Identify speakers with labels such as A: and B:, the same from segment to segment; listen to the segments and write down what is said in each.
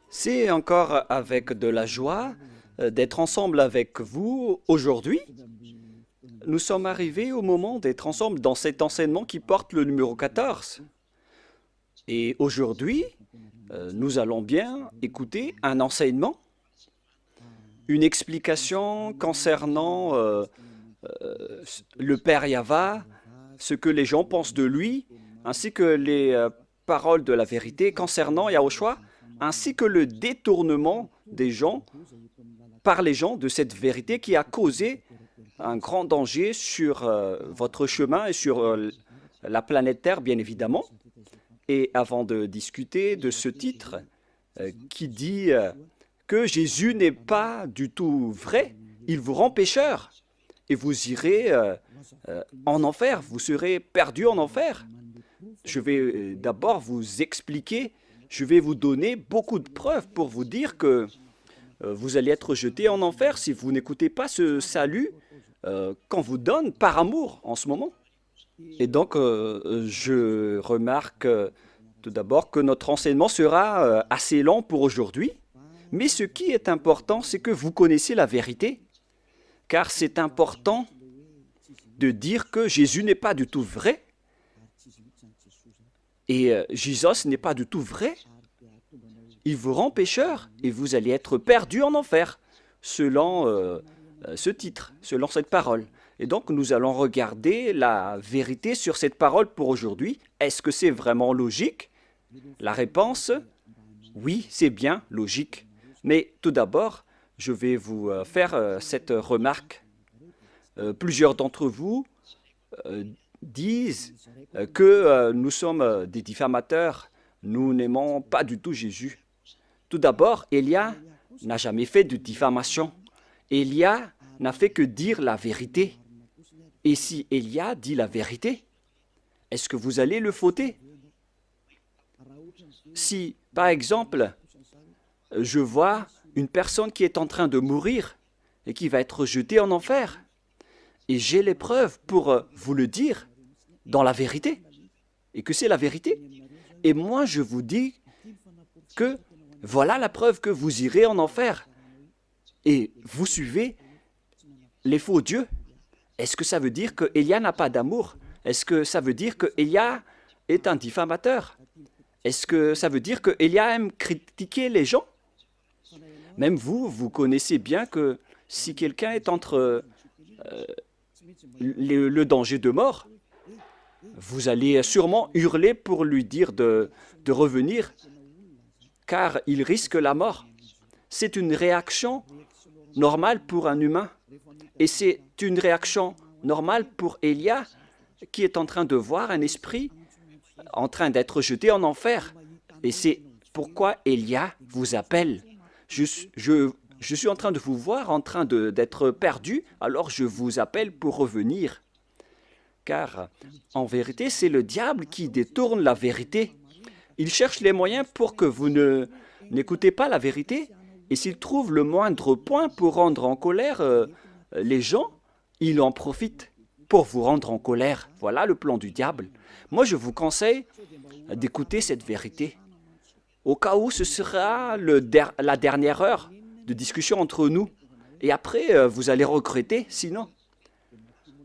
A: C'est encore avec de la joie d'être ensemble avec vous aujourd'hui. Nous sommes arrivés au moment d'être ensemble dans cet enseignement qui porte le numéro 14. Et aujourd'hui, nous allons bien écouter un enseignement, une explication concernant le Père Yahva, ce que les gens pensent de lui, ainsi que les paroles de la vérité concernant Yahushua, ainsi que le détournement des gens par les gens de cette vérité qui a causé un grand danger sur votre chemin et sur la planète Terre, bien évidemment. Et avant de discuter de ce titre qui dit que Jésus n'est pas du tout vrai, il vous rend pécheur et vous irez en enfer, vous serez perdu en enfer. Je vais d'abord vous expliquer, je vais vous donner beaucoup de preuves pour vous dire que vous allez être jeté en enfer si vous n'écoutez pas ce salut qu'on vous donne par amour en ce moment. Et donc, je remarque tout d'abord que notre enseignement sera assez lent pour aujourd'hui, mais ce qui est important, c'est que vous connaissez la vérité, car c'est important de dire que Jésus n'est pas du tout vrai, et Jésus n'est pas du tout vrai. Il vous rend pécheur, et vous allez être perdu en enfer, selon ce titre, selon cette parole. Et donc, nous allons regarder la vérité sur cette parole pour aujourd'hui. Est-ce que c'est vraiment logique? La réponse, oui, c'est bien logique. Mais tout d'abord, je vais vous faire cette remarque. Plusieurs d'entre vous disent que nous sommes des diffamateurs. Nous n'aimons pas du tout Jésus. Tout d'abord, Élia n'a jamais fait de diffamation. Élia n'a fait que dire la vérité. Et si Élia dit la vérité, est-ce que vous allez le fauter? Si, par exemple, je vois une personne qui est en train de mourir et qui va être jetée en enfer, et j'ai les preuves pour vous le dire dans la vérité, et que c'est la vérité, et moi je vous dis que voilà la preuve que vous irez en enfer, et vous suivez les faux dieux. Est-ce que ça veut dire que Élia n'a pas d'amour? Est-ce que ça veut dire que Élia est un diffamateur? Est-ce que ça veut dire que Élia aime critiquer les gens? Même vous, vous connaissez bien que si quelqu'un est entre le danger de mort, vous allez sûrement hurler pour lui dire de revenir, car il risque la mort. C'est une réaction normale pour un humain. Et c'est une réaction normale pour Élia qui est en train de voir un esprit en train d'être jeté en enfer. Et c'est pourquoi Élia vous appelle. Je suis en train de vous voir en train d'être perdu, alors je vous appelle pour revenir. Car en vérité, c'est le diable qui détourne la vérité. Il cherche les moyens pour que vous n'écoutez pas la vérité. Et s'il trouve le moindre point pour rendre en colère les gens, il en profite pour vous rendre en colère. Voilà le plan du diable. Moi, je vous conseille d'écouter cette vérité. Au cas où ce sera la dernière heure de discussion entre nous. Et après, vous allez regretter, sinon.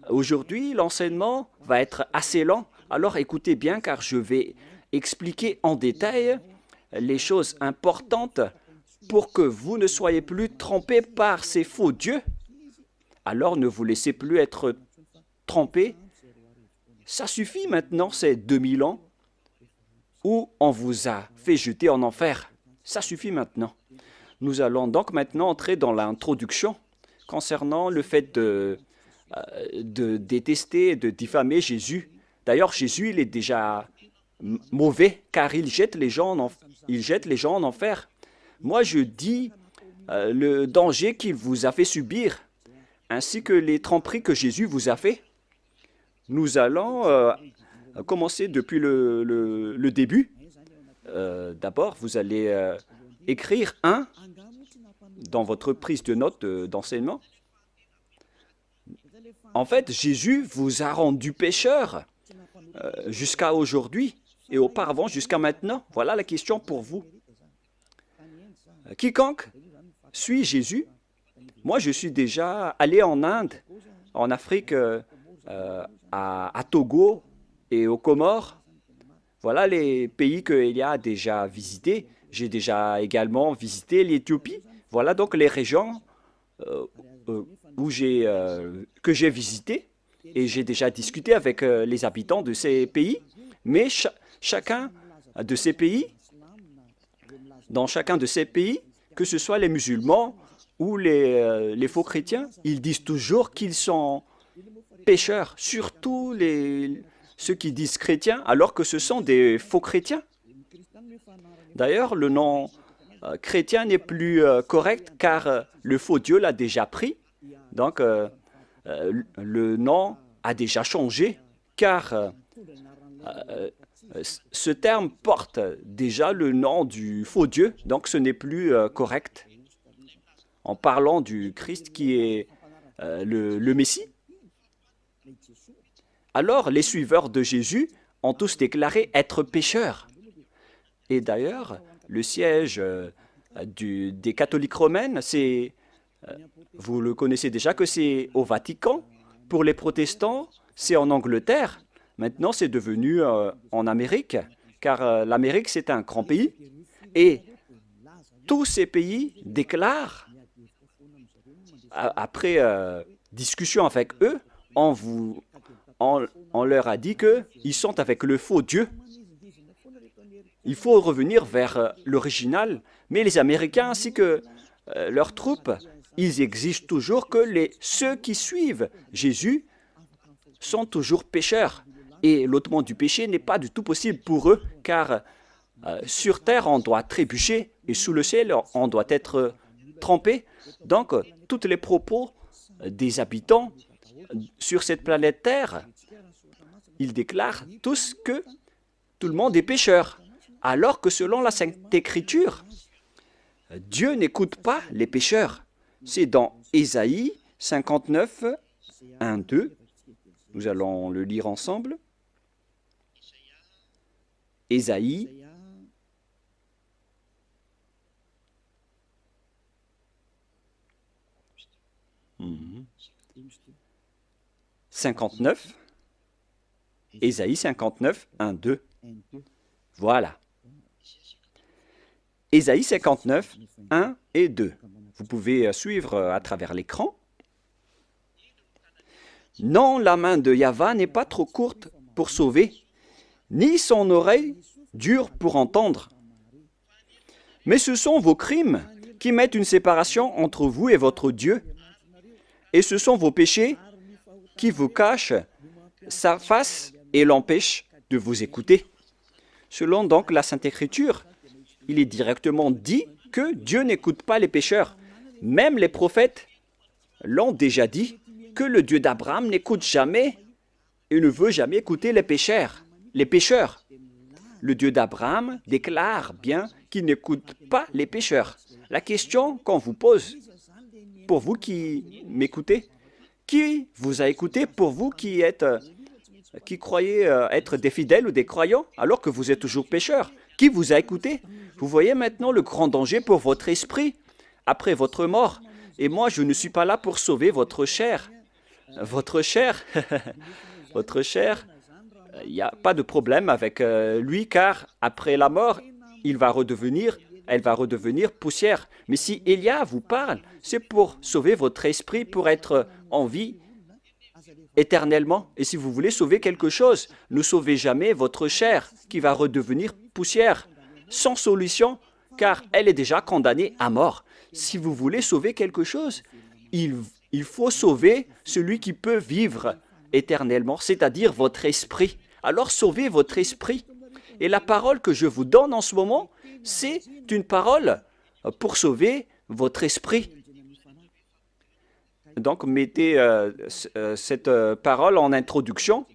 A: Aujourd'hui, l'enseignement va être assez lent. Alors écoutez bien, car je vais expliquer en détail les choses importantes pour que vous ne soyez plus trompés par ces faux dieux. Alors ne vous laissez plus être trompés. Ça suffit maintenant, ces 2000 ans où on vous a fait jeter en enfer. Ça suffit maintenant. Nous allons donc maintenant entrer dans l'introduction concernant le fait de détester et de diffamer Jésus. D'ailleurs, Jésus, il est déjà mauvais car il jette les gens en enfer. Moi, je dis le danger qu'il vous a fait subir, ainsi que les tromperies que Jésus vous a fait. Nous allons commencer depuis le début. D'abord, vous allez écrire 1 dans votre prise de notes d'enseignement. En fait, Jésus vous a rendu pécheur jusqu'à aujourd'hui et auparavant jusqu'à maintenant. Voilà la question pour vous. quiconque suit Jésus, moi je suis déjà allé en Inde, en Afrique, à Togo et aux Comores. Voilà les pays que Elia a déjà visités. J'ai déjà également visité l'Éthiopie. Voilà donc les régions euh, euh, que j'ai visitées et j'ai déjà discuté avec les habitants de ces pays. Mais chacun de ces pays, dans chacun de ces pays, que ce soit les musulmans ou les faux chrétiens, ils disent toujours qu'ils sont pécheurs, surtout ceux qui disent chrétiens, alors que ce sont des faux chrétiens. D'ailleurs, le nom chrétien n'est plus correct car le faux Dieu l'a déjà pris. Donc, le nom a déjà changé car ce terme porte déjà le nom du faux Dieu, donc ce n'est plus correct en parlant du Christ qui est le Messie. Alors, les suiveurs de Jésus ont tous déclaré être pécheurs. Et d'ailleurs, le siège des catholiques romaines, vous le connaissez déjà que c'est au Vatican. Pour les protestants, c'est en Angleterre. Maintenant, c'est devenu en Amérique, car l'Amérique, c'est un grand pays. Et tous ces pays déclarent, après discussion avec eux, on leur a dit qu'ils sont avec le faux Dieu. Il faut revenir vers l'original, mais les Américains ainsi que leurs troupes, ils exigent toujours que ceux qui suivent Jésus sont toujours pécheurs. Et l'ôtement du péché n'est pas du tout possible pour eux, car sur terre, on doit trébucher, et sous le ciel, on doit être trempé. Donc, tous les propos des habitants sur cette planète Terre, ils déclarent tous que tout le monde est pécheur. Alors que selon la Sainte Écriture, Dieu n'écoute pas les pécheurs. C'est dans Ésaïe 59, 1, 2. Nous allons le lire ensemble. Ésaïe 59, Ésaïe 59, 1, 2. Voilà. Ésaïe 59, 1 et 2. Vous pouvez suivre à travers l'écran. Non, la main de Yahva n'est pas trop courte pour sauver, ni son oreille dure pour entendre. Mais ce sont vos crimes qui mettent une séparation entre vous et votre Dieu. Et ce sont vos péchés qui vous cachent sa face et l'empêchent de vous écouter. Selon donc la Sainte Écriture, il est directement dit que Dieu n'écoute pas les pécheurs. Même les prophètes l'ont déjà dit, que le Dieu d'Abraham n'écoute jamais et ne veut jamais écouter les pécheurs. Le Dieu d'Abraham déclare bien qu'il n'écoute pas les pécheurs. La question qu'on vous pose, pour vous qui m'écoutez, qui vous a écouté pour vous qui croyez être des fidèles ou des croyants alors que vous êtes toujours pécheurs? Qui vous a écouté? Vous voyez maintenant le grand danger pour votre esprit après votre mort. Et moi, je ne suis pas là pour sauver votre chair. Votre chair, il n'y a pas de problème avec lui car après la mort, elle va redevenir poussière. Mais si Élia vous parle, c'est pour sauver votre esprit, pour être en vie éternellement. Et si vous voulez sauver quelque chose, ne sauvez jamais votre chair qui va redevenir poussière, sans solution, car elle est déjà condamnée à mort. Si vous voulez sauver quelque chose, il faut sauver celui qui peut vivre éternellement, c'est-à-dire votre esprit. Alors sauvez votre esprit. Et la parole que je vous donne en ce moment, c'est une parole pour sauver votre esprit. Donc, mettez cette parole en introduction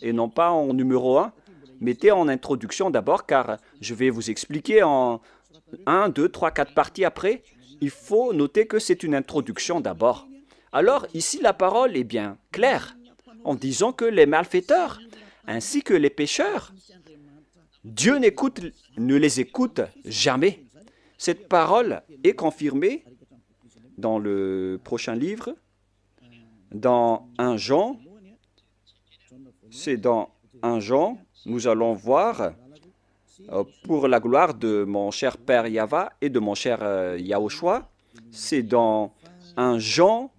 A: et non pas en numéro 1. Mettez en introduction d'abord, car je vais vous expliquer en 1, 2, 3, 4 parties après. Il faut noter que c'est une introduction d'abord. Alors, ici, la parole est bien claire en disant que les malfaiteurs ainsi que les pécheurs, Dieu ne les écoute jamais. Cette parole est confirmée dans le prochain livre, dans 1 Jean. C'est dans 1 Jean, nous allons voir, pour la gloire de mon cher Père Yava et de mon cher Yahushua, c'est dans 1 Jean,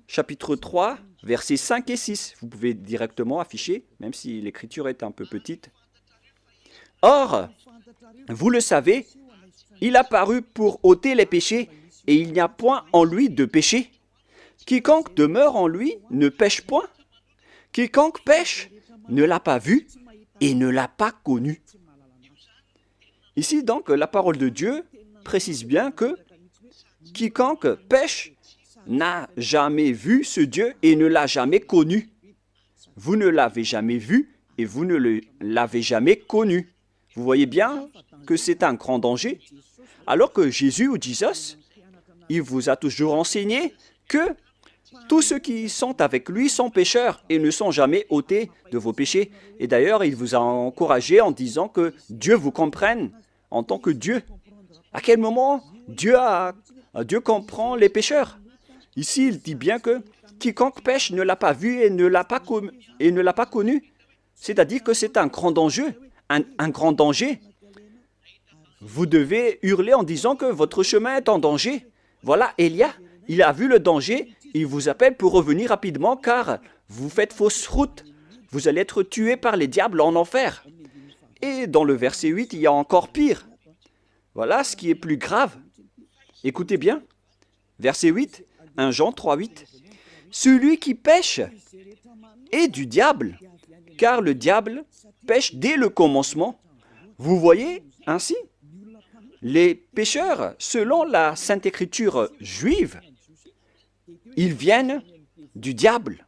A: chapitre 3, versets 5 et 6. Vous pouvez directement afficher, même si l'écriture est un peu petite. Or, vous le savez, il a paru pour ôter les péchés, et il n'y a point en lui de péché. Quiconque demeure en lui ne pêche point. Quiconque pêche ne l'a pas vu et ne l'a pas connu. Ici, donc, la parole de Dieu précise bien que quiconque pêche n'a jamais vu ce Dieu et ne l'a jamais connu. Vous ne l'avez jamais vu et vous ne l'avez jamais connu. Vous voyez bien que c'est un grand danger. Alors que Jésus ou Jesus, il vous a toujours enseigné que tous ceux qui sont avec lui sont pécheurs et ne sont jamais ôtés de vos péchés. Et d'ailleurs, il vous a encouragé en disant que Dieu vous comprenne en tant que Dieu. À quel moment Dieu comprend les pécheurs? Ici, il dit bien que quiconque pêche ne l'a pas vu et ne l'a pas connu. C'est-à-dire que c'est un grand danger. Un grand danger. Vous devez hurler en disant que votre chemin est en danger. Voilà, Élia, il a vu le danger, il vous appelle pour revenir rapidement car vous faites fausse route. Vous allez être tué par les diables en enfer. Et dans le verset 8, il y a encore pire. Voilà ce qui est plus grave. Écoutez bien. Verset 8, 1 Jean 3, 8. Celui qui pêche est du diable, car le diable pêche dès le commencement. Vous voyez ainsi? Les pécheurs, selon la Sainte Écriture juive, ils viennent du diable.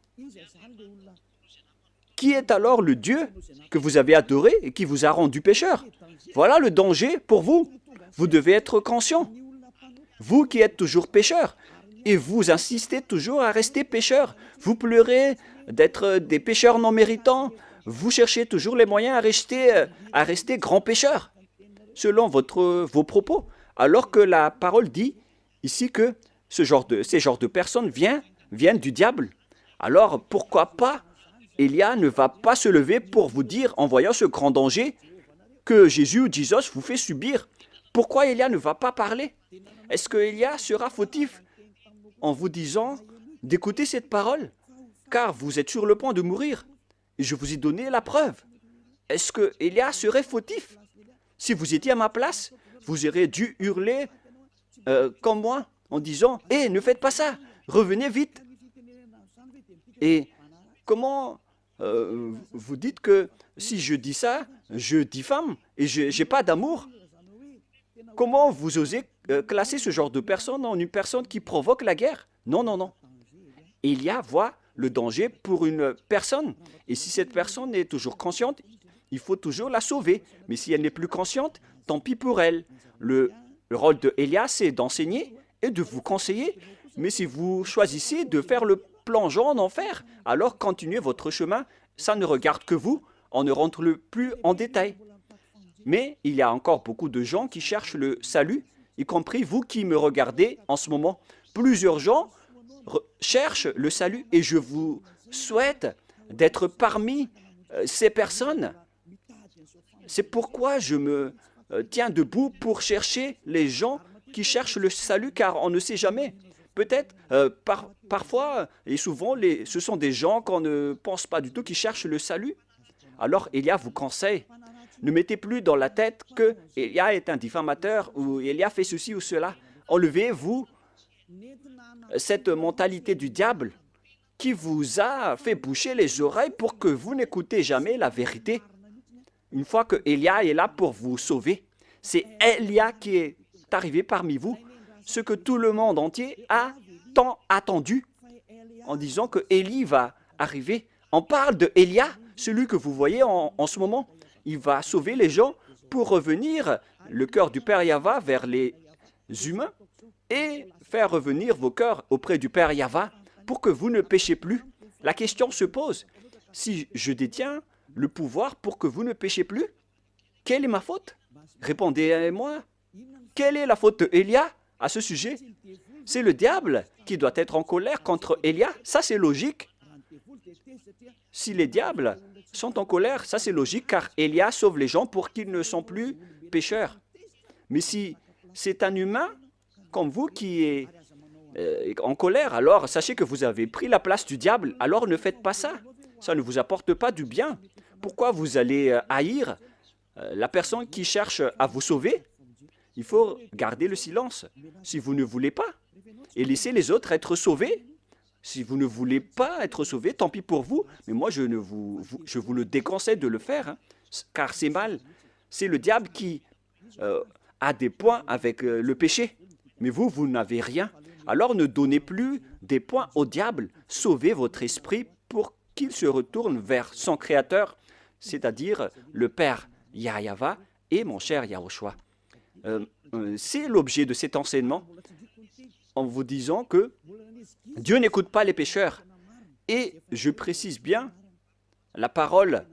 A: Qui est alors le Dieu que vous avez adoré et qui vous a rendu pécheur? Voilà le danger pour vous. Vous devez être conscient. Vous qui êtes toujours pécheur, et vous insistez toujours à rester pécheur. Vous pleurez d'être des pécheurs non méritants. Vous cherchez toujours les moyens à rester grand pécheur, selon vos propos. Alors que la parole dit ici que ces genres de personnes viennent du diable. Alors pourquoi pas Élia ne va pas se lever pour vous dire, en voyant ce grand danger, que Jésus ou Jesus vous fait subir? Pourquoi Élia ne va pas parler? Est-ce que Élia sera fautif en vous disant d'écouter cette parole? Car vous êtes sur le point de mourir. Et je vous ai donné la preuve. Est-ce que Élia serait fautif? Si vous étiez à ma place, vous auriez dû hurler comme moi, en disant « Hé, ne faites pas ça, revenez vite !» Et comment vous dites que si je dis ça, je diffame et je n'ai pas d'amour? Comment vous osez classer ce genre de personne en une personne qui provoque la guerre? Non, non, non. Élia voit le danger pour une personne. Et si cette personne est toujours consciente, il faut toujours la sauver. Mais si elle n'est plus consciente, tant pis pour elle. Le rôle de Élia, c'est d'enseigner et de vous conseiller. Mais si vous choisissez de faire le plongeon en enfer, alors continuez votre chemin. Ça ne regarde que vous. On ne rentre plus en détail. Mais il y a encore beaucoup de gens qui cherchent le salut, y compris vous qui me regardez en ce moment. Plusieurs gens cherchent le salut et je vous souhaite d'être parmi ces personnes. C'est pourquoi je me tiens debout pour chercher les gens qui cherchent le salut, car on ne sait jamais. Peut-être, parfois et souvent, ce sont des gens qu'on ne pense pas du tout qui cherchent le salut. Alors, Élia vous conseille, ne mettez plus dans la tête que Élia est un diffamateur ou Élia fait ceci ou cela. Enlevez-vous cette mentalité du diable qui vous a fait boucher les oreilles pour que vous n'écoutez jamais la vérité. Une fois que Élia est là pour vous sauver, c'est Élia qui est arrivé parmi vous, ce que tout le monde entier a tant attendu, en disant que Élie va arriver. On parle de Élia, celui que vous voyez en ce moment. Il va sauver les gens pour revenir le cœur du Père Yahva vers les humains et faire revenir vos cœurs auprès du Père Yahva pour que vous ne péchez plus. La question se pose, si je détiens le pouvoir pour que vous ne péchez plus, quelle est ma faute? Répondez-moi. Quelle est la faute d'Élia à ce sujet? C'est le diable qui doit être en colère contre Élia. Ça, c'est logique. Si les diables sont en colère, ça c'est logique, car Élia sauve les gens pour qu'ils ne sont plus pécheurs. Mais si c'est un humain comme vous qui est en colère, alors sachez que vous avez pris la place du diable, alors ne faites pas ça. Ça ne vous apporte pas du bien. Pourquoi vous allez haïr la personne qui cherche à vous sauver? Il faut garder le silence si vous ne voulez pas et laisser les autres être sauvés. Si vous ne voulez pas être sauvé, tant pis pour vous, mais moi je vous le déconseille de le faire, hein, car c'est mal. C'est le diable qui a des points avec le péché, mais vous n'avez rien. Alors ne donnez plus des points au diable, sauvez votre esprit pour qu'il se retourne vers son Créateur, c'est-à-dire le Père Yahweh et mon cher Yahushua. C'est l'objet de cet enseignement, en vous disant que Dieu n'écoute pas les pécheurs. Et je précise bien la parole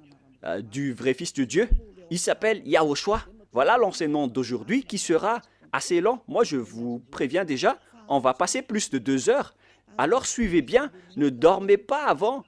A: du vrai Fils de Dieu. Il s'appelle Yahushua. Voilà l'enseignement d'aujourd'hui qui sera assez lent. Moi, je vous préviens déjà, on va passer plus de 2 heures. Alors suivez bien, ne dormez pas avant,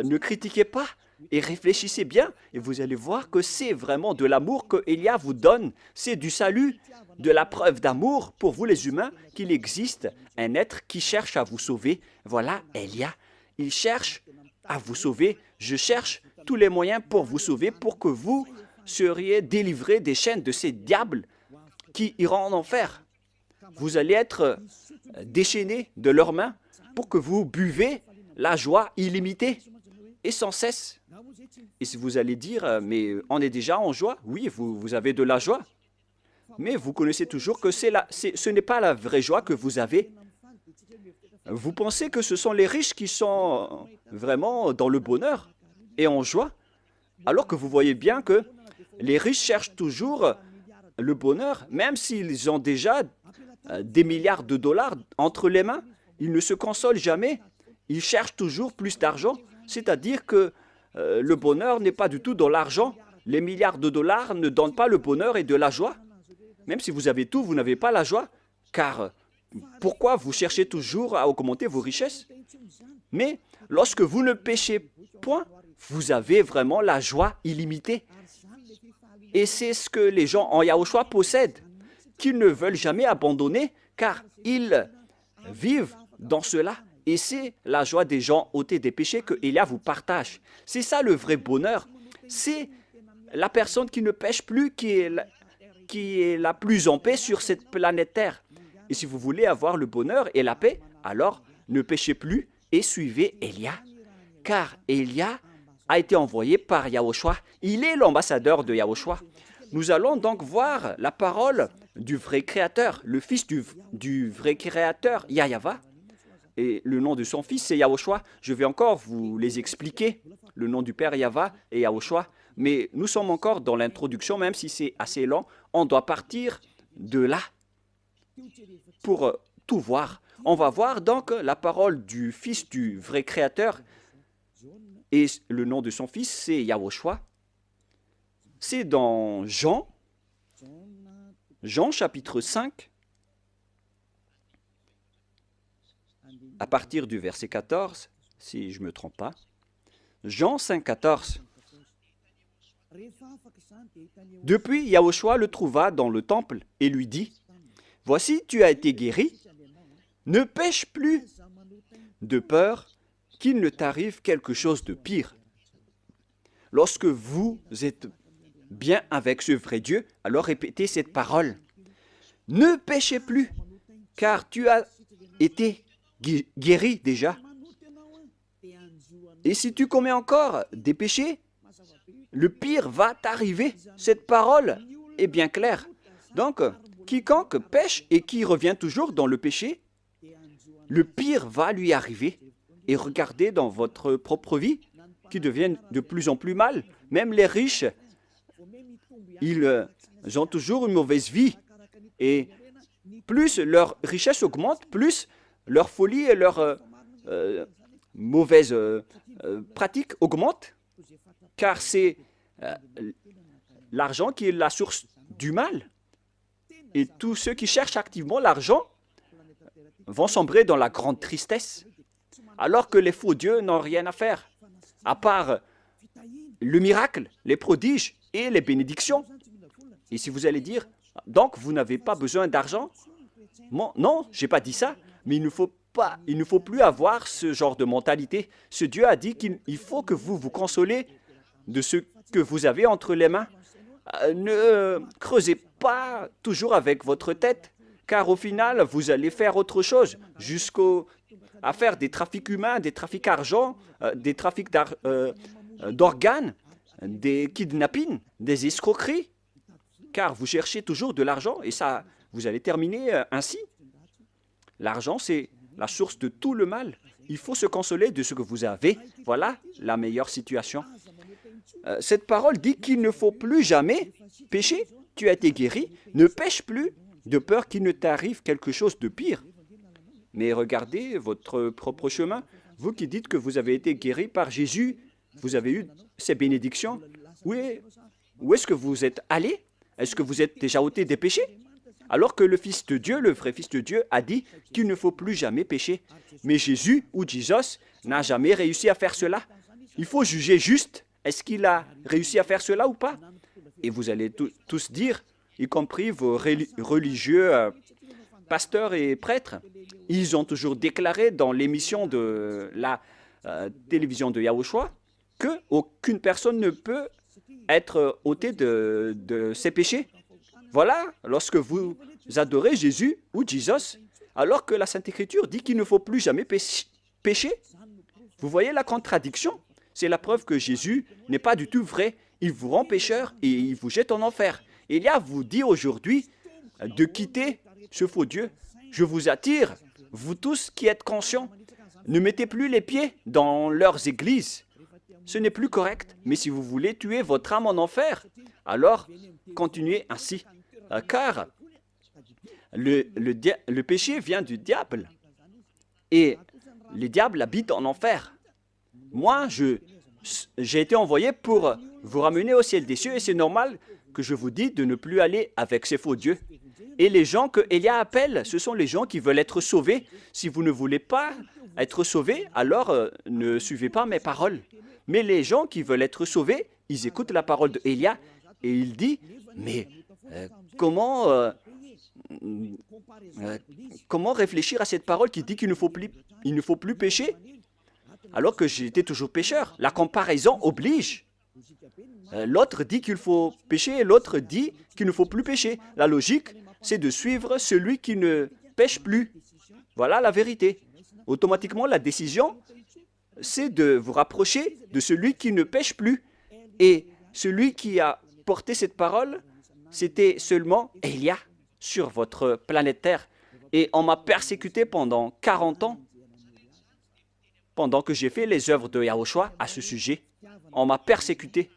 A: ne critiquez pas et réfléchissez bien. Et vous allez voir que c'est vraiment de l'amour que Élia vous donne. C'est du salut, de la preuve d'amour pour vous les humains qu'il existe un être qui cherche à vous sauver. Voilà Élia, il cherche à vous sauver. Je cherche tous les moyens pour vous sauver, pour que vous seriez délivrés des chaînes de ces diables qui iront en enfer. Vous allez être déchaînés de leurs mains pour que vous buvez la joie illimitée et sans cesse. Et si vous allez dire, mais on est déjà en joie, oui, vous avez de la joie. Mais vous connaissez toujours que ce n'est pas la vraie joie que vous avez. Vous pensez que ce sont les riches qui sont vraiment dans le bonheur et en joie, alors que vous voyez bien que les riches cherchent toujours le bonheur, même s'ils ont déjà des milliards de dollars entre les mains. Ils ne se consolent jamais. Ils cherchent toujours plus d'argent. C'est-à-dire que le bonheur n'est pas du tout dans l'argent. Les milliards de dollars ne donnent pas le bonheur et de la joie. Même si vous avez tout, vous n'avez pas la joie. Car pourquoi vous cherchez toujours à augmenter vos richesses? Mais lorsque vous ne péchez point, vous avez vraiment la joie illimitée. Et c'est ce que les gens en Yahushua possèdent, qu'ils ne veulent jamais abandonner, car ils vivent dans cela. Et c'est la joie des gens ôtés des péchés que Élia vous partage. C'est ça le vrai bonheur. C'est la personne qui ne pêche plus qui est la plus en paix sur cette planète Terre. Et si vous voulez avoir le bonheur et la paix, alors ne péchez plus et suivez Élia. Car Élia a été envoyé par Yahushua. Il est l'ambassadeur de Yahushua. Nous allons donc voir la parole du vrai Créateur, le Fils du vrai Créateur, Yahweh. Et le nom de son Fils, c'est Yahushua. Je vais encore vous les expliquer, le nom du Père Yahweh et Yahushua. Mais nous sommes encore dans l'introduction, même si c'est assez lent. On doit partir de là pour tout voir. On va voir donc la parole du Fils du vrai Créateur. Et le nom de son Fils, c'est Yahushua. C'est dans Jean chapitre 5, à partir du verset 14, si je ne me trompe pas. Jean 5, 14. Depuis, Yahushua le trouva dans le temple et lui dit, « Voici, tu as été guéri, ne pêche plus, de peur qu'il ne t'arrive quelque chose de pire. » Lorsque vous êtes bien avec ce vrai Dieu, alors répétez cette parole. « Ne péchez plus, car tu as été guéri déjà. Et si tu commets encore des péchés, le pire va t'arriver. » Cette parole est bien claire. Donc, quiconque pêche et qui revient toujours dans le péché, le pire va lui arriver. Et regardez dans votre propre vie, qui devient de plus en plus mal. Même les riches, ils ont toujours une mauvaise vie. Et plus leur richesse augmente, plus leur folie et leur mauvaise pratique augmentent. Car c'est l'argent qui est la source du mal. Et tous ceux qui cherchent activement l'argent vont sombrer dans la grande tristesse, alors que les faux dieux n'ont rien à faire, à part le miracle, les prodiges et les bénédictions. Et si vous allez dire, donc vous n'avez pas besoin d'argent? Non, je n'ai pas dit ça, mais il ne faut plus avoir ce genre de mentalité. Ce Dieu a dit qu'il faut que vous vous consolez de ce que vous avez entre les mains. Ne creusez pas toujours avec votre tête, car au final, vous allez faire autre chose, jusqu'à faire des trafics humains, des trafics d'argent, des trafics d'organes, des kidnappings, des escroqueries, car vous cherchez toujours de l'argent et ça, vous allez terminer ainsi. L'argent, c'est la source de tout le mal. Il faut se consoler de ce que vous avez. Voilà la meilleure situation. Cette parole dit qu'il ne faut plus jamais pécher. Tu as été guéri, ne pêche plus, de peur qu'il ne t'arrive quelque chose de pire. Mais regardez votre propre chemin. Vous qui dites que vous avez été guéri par Jésus, vous avez eu ces bénédictions. Où est-ce que vous êtes allé? Est-ce que vous êtes déjà ôté des péchés? Alors que le Fils de Dieu, le vrai Fils de Dieu, a dit qu'il ne faut plus jamais pécher. Mais Jésus ou Jesus n'a jamais réussi à faire cela. Il faut juger juste. Est-ce qu'il a réussi à faire cela ou pas? Et vous allez tous dire, y compris vos religieux pasteurs et prêtres, ils ont toujours déclaré dans l'émission de la télévision de Yahushua qu'aucune personne ne peut être ôtée de ses péchés. Voilà, lorsque vous adorez Jésus ou Jesus, alors que la Sainte Écriture dit qu'il ne faut plus jamais pécher. Vous voyez la contradiction? C'est la preuve que Jésus n'est pas du tout vrai. Il vous rend pécheur et il vous jette en enfer. Élia vous dit aujourd'hui de quitter ce faux Dieu. Je vous attire, vous tous qui êtes conscients, ne mettez plus les pieds dans leurs églises. Ce n'est plus correct, mais si vous voulez tuer votre âme en enfer, alors continuez ainsi. Car le péché vient du diable et le diable habite en enfer. Moi, j'ai été envoyé pour vous ramener au ciel des cieux et c'est normal que je vous dise de ne plus aller avec ces faux dieux. Et les gens que Élia appelle, ce sont les gens qui veulent être sauvés. Si vous ne voulez pas être sauvés, alors ne suivez pas mes paroles. Mais les gens qui veulent être sauvés, ils écoutent la parole d'Élia et il dit, mais comment réfléchir à cette parole qui dit qu'il ne faut plus pécher alors que j'étais toujours pécheur? La comparaison oblige. L'autre dit qu'il faut pécher et l'autre dit qu'il ne faut plus pécher. La logique, c'est de suivre celui qui ne pêche plus. Voilà la vérité. Automatiquement, la décision, c'est de vous rapprocher de celui qui ne pêche plus. Et celui qui a porté cette parole, c'était seulement Élia sur votre planète Terre. Et on m'a persécuté pendant 40 ans, pendant que j'ai fait les œuvres de Yahushua à ce sujet. On m'a persécuté.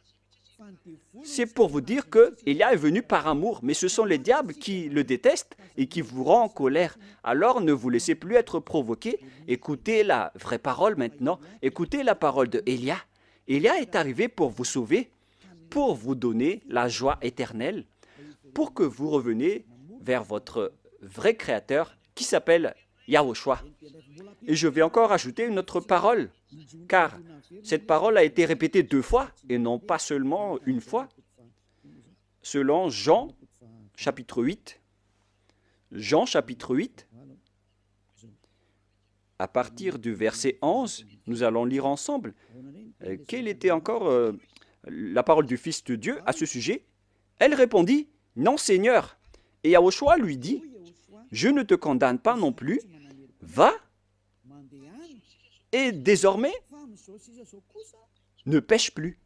A: C'est pour vous dire que Élia est venu par amour, mais ce sont les diables qui le détestent et qui vous rendent en colère. Alors ne vous laissez plus être provoqué. Écoutez la vraie parole maintenant. Écoutez la parole de Élia. Élia est arrivé pour vous sauver, pour vous donner la joie éternelle, pour que vous reveniez vers votre vrai Créateur qui s'appelle Yahushua. Et je vais encore ajouter une autre parole, car cette parole a été répétée 2 fois et non pas seulement une fois. Selon Jean, chapitre 8, à partir du verset 11, nous allons lire ensemble. Quelle était encore la parole du Fils de Dieu à ce sujet? Elle répondit, « Non, Seigneur. » Et Yahushua lui dit, « Je ne te condamne pas non plus. Va, et désormais, ne pêche plus. »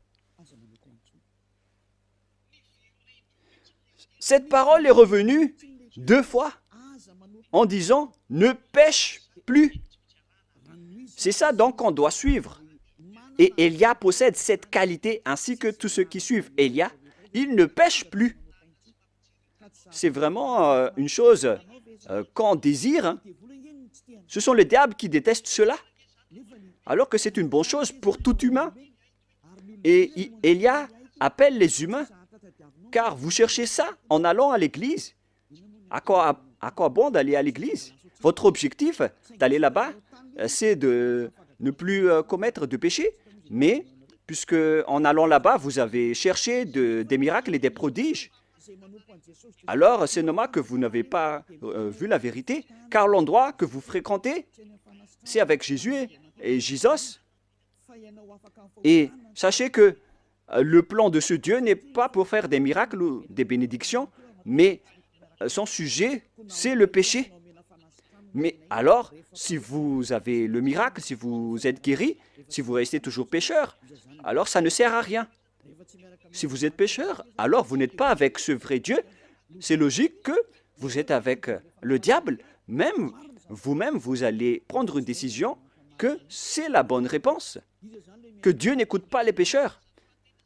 A: Cette parole est revenue 2 fois en disant « Ne pêche plus ». C'est ça donc qu'on doit suivre. Et Élia possède cette qualité ainsi que tous ceux qui suivent Élia. Il ne pêche plus. C'est vraiment une chose qu'on désire. Hein. Ce sont les diables qui détestent cela. Alors que c'est une bonne chose pour tout humain. Et Élia appelle les humains. Car vous cherchez ça en allant à l'église. À quoi bon d'aller à l'église? Votre objectif d'aller là-bas, c'est de ne plus commettre de péché. Mais puisque en allant là-bas, vous avez cherché des miracles et des prodiges, alors c'est normal que vous n'avez pas vu la vérité, car l'endroit que vous fréquentez, c'est avec Jésus et Jésus. Et sachez que le plan de ce Dieu n'est pas pour faire des miracles ou des bénédictions, mais son sujet, c'est le péché. Mais alors, si vous avez le miracle, si vous êtes guéri, si vous restez toujours pécheur, alors ça ne sert à rien. Si vous êtes pécheur, alors vous n'êtes pas avec ce vrai Dieu. C'est logique que vous êtes avec le diable. Même vous-même, vous allez prendre une décision que c'est la bonne réponse, que Dieu n'écoute pas les pécheurs.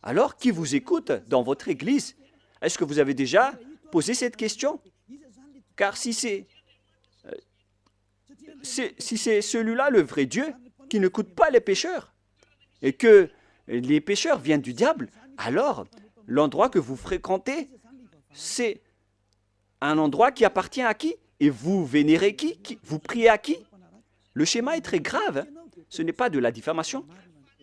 A: Alors, qui vous écoute dans votre église? Est-ce que vous avez déjà posé cette question? Car si c'est celui-là le vrai Dieu qui n'écoute pas les pécheurs et que les pécheurs viennent du diable, alors l'endroit que vous fréquentez, c'est un endroit qui appartient à qui? Et vous vénérez qui? Vous priez à qui? Le schéma est très grave. Ce n'est pas de la diffamation.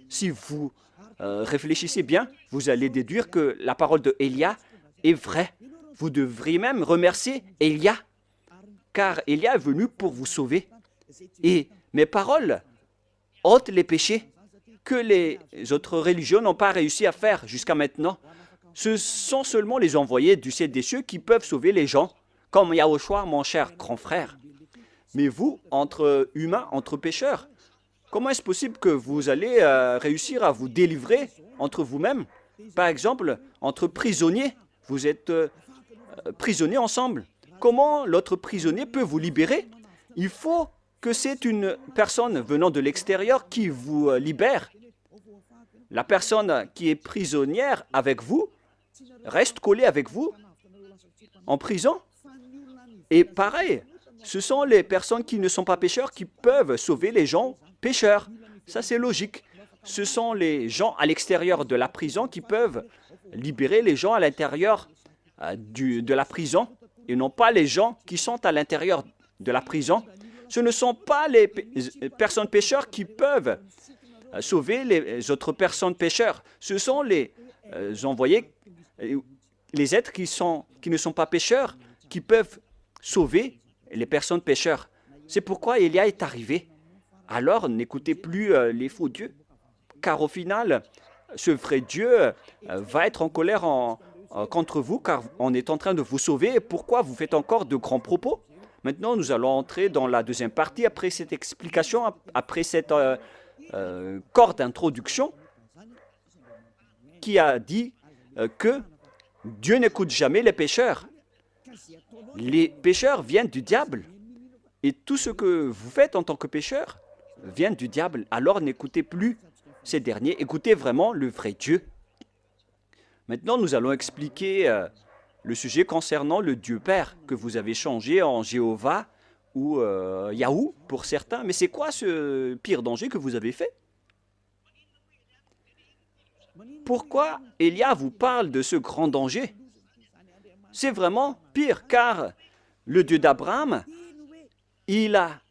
A: Si vous réfléchissez bien, vous allez déduire que la parole de Élia est vraie. Vous devriez même remercier Élia, car Élia est venu pour vous sauver. Et mes paroles ôtent les péchés que les autres religions n'ont pas réussi à faire jusqu'à maintenant. Ce sont seulement les envoyés du ciel des cieux qui peuvent sauver les gens, comme Yahushua, mon cher grand frère. Mais vous, entre humains, entre pécheurs, comment est-ce possible que vous allez réussir à vous délivrer entre vous-mêmes? Par exemple, entre prisonniers, vous êtes prisonniers ensemble. Comment l'autre prisonnier peut vous libérer? Il faut que c'est une personne venant de l'extérieur qui vous libère. La personne qui est prisonnière avec vous reste collée avec vous en prison. Et pareil, ce sont les personnes qui ne sont pas pécheurs qui peuvent sauver les gens pécheurs. Ça, c'est logique. Ce sont les gens à l'extérieur de la prison qui peuvent libérer les gens à l'intérieur de la prison et non pas les gens qui sont à l'intérieur de la prison. Ce ne sont pas les personnes pécheurs qui peuvent sauver les autres personnes pécheurs. Ce sont les envoyés, les êtres qui ne sont pas pécheurs, qui peuvent sauver les personnes pécheurs. C'est pourquoi Élia est arrivé. Alors, n'écoutez plus les faux dieux, car au final, ce vrai Dieu va être en colère contre vous, car on est en train de vous sauver. Pourquoi vous faites encore de grands propos? Maintenant, nous allons entrer dans la deuxième partie, après cette explication, après cette corde d'introduction, qui a dit que Dieu n'écoute jamais les pécheurs. Les pécheurs viennent du diable. Et tout ce que vous faites en tant que pécheur vient du diable. Alors n'écoutez plus ces derniers, écoutez vraiment le vrai Dieu. Maintenant, nous allons expliquer le sujet concernant le Dieu Père que vous avez changé en Jéhovah ou Yahou pour certains. Mais c'est quoi ce pire danger que vous avez fait? Pourquoi Élia vous parle de ce grand danger? C'est vraiment pire, car le Dieu d'Abraham, il a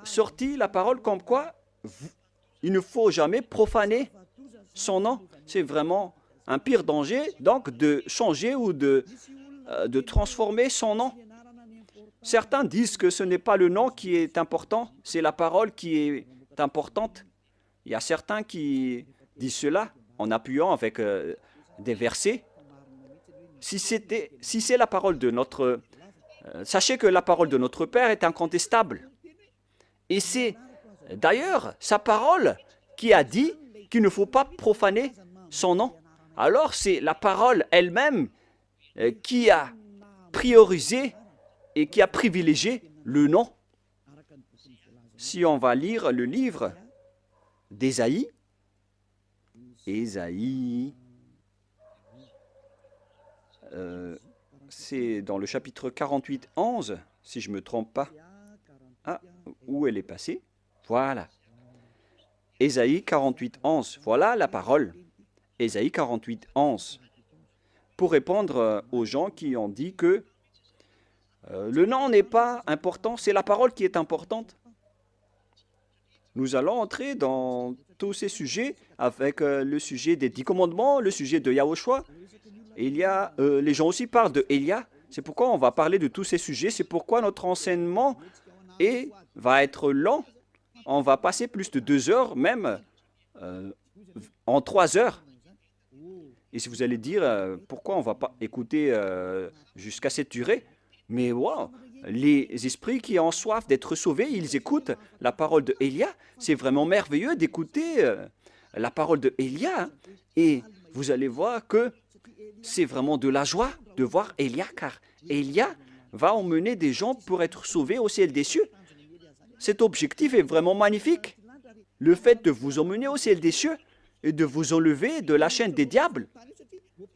A: sorti la parole comme quoi il ne faut jamais profaner son nom. C'est vraiment un pire danger, donc, de changer ou de transformer son nom. Certains disent que ce n'est pas le nom qui est important, c'est la parole qui est importante. Il y a certains qui disent cela en appuyant avec des versets. Si c'est la parole de notre... sachez que la parole de notre Père est incontestable. Et c'est d'ailleurs sa parole qui a dit qu'il ne faut pas profaner son nom. Alors c'est la parole elle-même qui a priorisé et qui a privilégié le nom. Si on va lire le livre d'Ésaïe, c'est dans le chapitre 48, 11, si je ne me trompe pas. Ah, où elle est passée? Voilà. Ésaïe 48, 11. Voilà la parole. Ésaïe 48, 11. Pour répondre aux gens qui ont dit que Le nom n'est pas important, c'est la parole qui est importante. Nous allons entrer dans tous ces sujets avec le sujet des 10 commandements, le sujet de Yahushua. Les gens aussi parlent de Elia. C'est pourquoi on va parler de tous ces sujets. C'est pourquoi notre enseignement va être lent. On va passer plus de 2 heures, même en 3 heures. Et si vous allez dire pourquoi on ne va pas écouter jusqu'à cette durée, mais wow, les esprits qui ont soif d'être sauvés, ils écoutent la parole de Elia. C'est vraiment merveilleux d'écouter la parole de Elia. Hein. Et vous allez voir que c'est vraiment de la joie de voir Elia, car Elia va emmener des gens pour être sauvés au ciel des cieux. Cet objectif est vraiment magnifique. Le fait de vous emmener au ciel des cieux et de vous enlever de la chaîne des diables,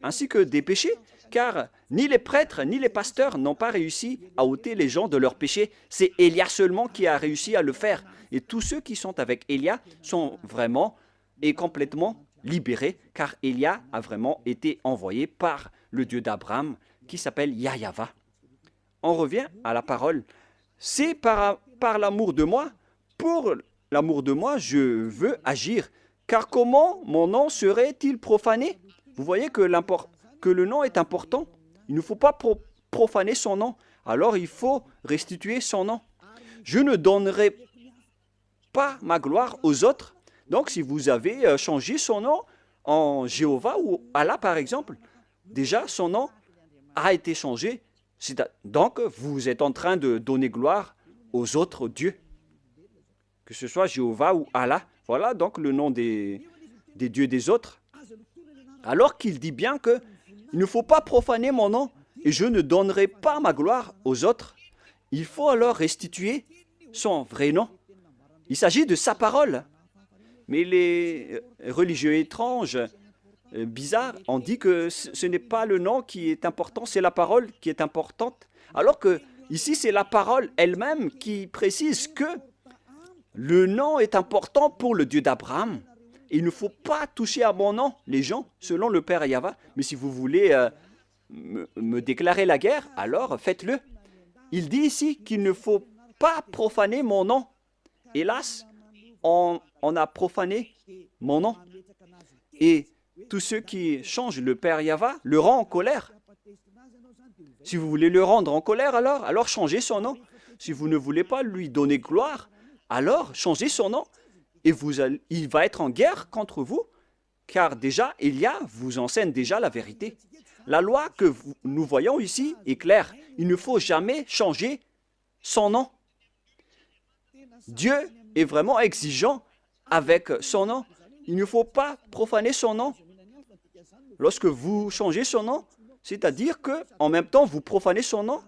A: ainsi que des péchés, car ni les prêtres ni les pasteurs n'ont pas réussi à ôter les gens de leurs péchés. C'est Élia seulement qui a réussi à le faire. Et tous ceux qui sont avec Élia sont vraiment et complètement libérés, car Élia a vraiment été envoyé par le Dieu d'Abraham, qui s'appelle Yahweh. On revient à la parole. C'est par l'amour de moi, pour l'amour de moi, je veux agir. Car comment mon nom serait-il profané? Vous voyez que le nom est important. Il ne faut pas profaner son nom. Alors il faut restituer son nom. Je ne donnerai pas ma gloire aux autres. Donc si vous avez changé son nom en Jéhovah ou Allah par exemple, déjà son nom a été changé. Donc vous êtes en train de donner gloire aux autres dieux. Que ce soit Jéhovah ou Allah. Voilà donc le nom des dieux des autres. Alors qu'il dit bien que il ne faut pas profaner mon nom et je ne donnerai pas ma gloire aux autres. Il faut alors restituer son vrai nom. Il s'agit de sa parole. Mais les religieux étranges, bizarres, ont dit que ce n'est pas le nom qui est important, c'est la parole qui est importante. Alors que ici, c'est la parole elle-même qui précise que le nom est important pour le Dieu d'Abraham. Il ne faut pas toucher à mon nom, les gens, selon le Père Yahweh. Mais si vous voulez me déclarer la guerre, alors faites-le. Il dit ici qu'il ne faut pas profaner mon nom. Hélas, on a profané mon nom. Et tous ceux qui changent le Père Yahweh le rend en colère. Si vous voulez le rendre en colère, alors changez son nom. Si vous ne voulez pas lui donner gloire, alors changez son nom. Et il va être en guerre contre vous, car déjà, Élia vous enseigne déjà la vérité. La loi que nous voyons ici est claire. Il ne faut jamais changer son nom. Dieu est vraiment exigeant avec son nom. Il ne faut pas profaner son nom. Lorsque vous changez son nom, c'est-à-dire qu'en même temps, vous profanez son nom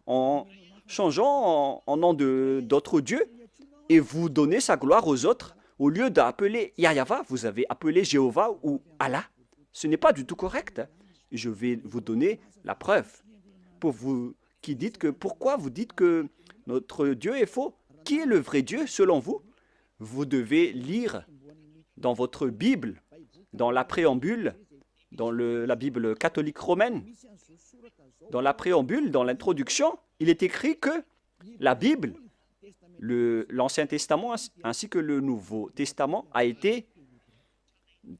A: en changeant en nom d'autres dieux et vous donnez sa gloire aux autres. Au lieu d'appeler Yahweh, vous avez appelé Jéhovah ou Allah. Ce n'est pas du tout correct. Je vais vous donner la preuve. Pour vous qui dites que, pourquoi vous dites que notre Dieu est faux? Qui est le vrai Dieu selon vous? Vous devez lire dans votre Bible, dans la préambule, dans la Bible catholique romaine, dans la préambule, dans l'introduction, il est écrit que la Bible, l'Ancien Testament ainsi que le Nouveau Testament a été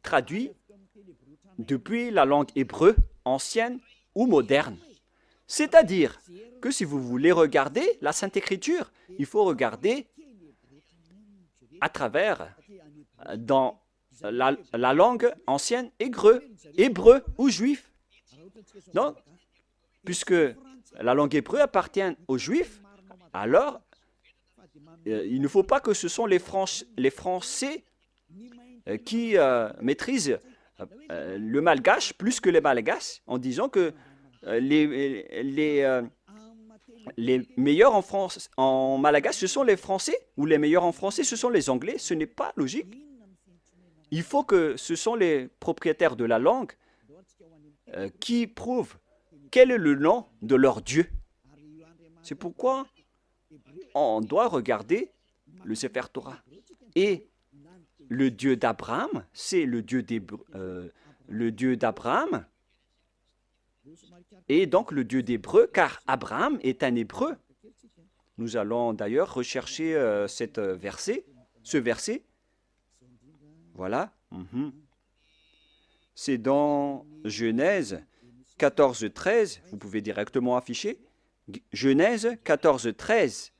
A: traduit depuis la langue hébreu ancienne ou moderne. C'est-à-dire que si vous voulez regarder la Sainte Écriture, il faut regarder à travers dans la langue ancienne hébreu ou juif. Donc, puisque la langue hébreu appartient aux juifs, alors il ne faut pas que ce sont les Français qui maîtrisent le malgache plus que les malgaches en disant que les meilleurs en malgache, ce sont les Français ou les meilleurs en français, ce sont les Anglais. Ce n'est pas logique. Il faut que ce sont les propriétaires de la langue qui prouvent quel est le nom de leur Dieu. C'est pourquoi on doit regarder le Sefer Torah. Et le Dieu d'Abraham, c'est le Dieu d'Abraham. est donc le Dieu d'Hébreu, car Abraham est un Hébreu. Nous allons d'ailleurs rechercher ce verset. Voilà. C'est dans Genèse 14, 13. Vous pouvez directement afficher. Genèse 14, 13.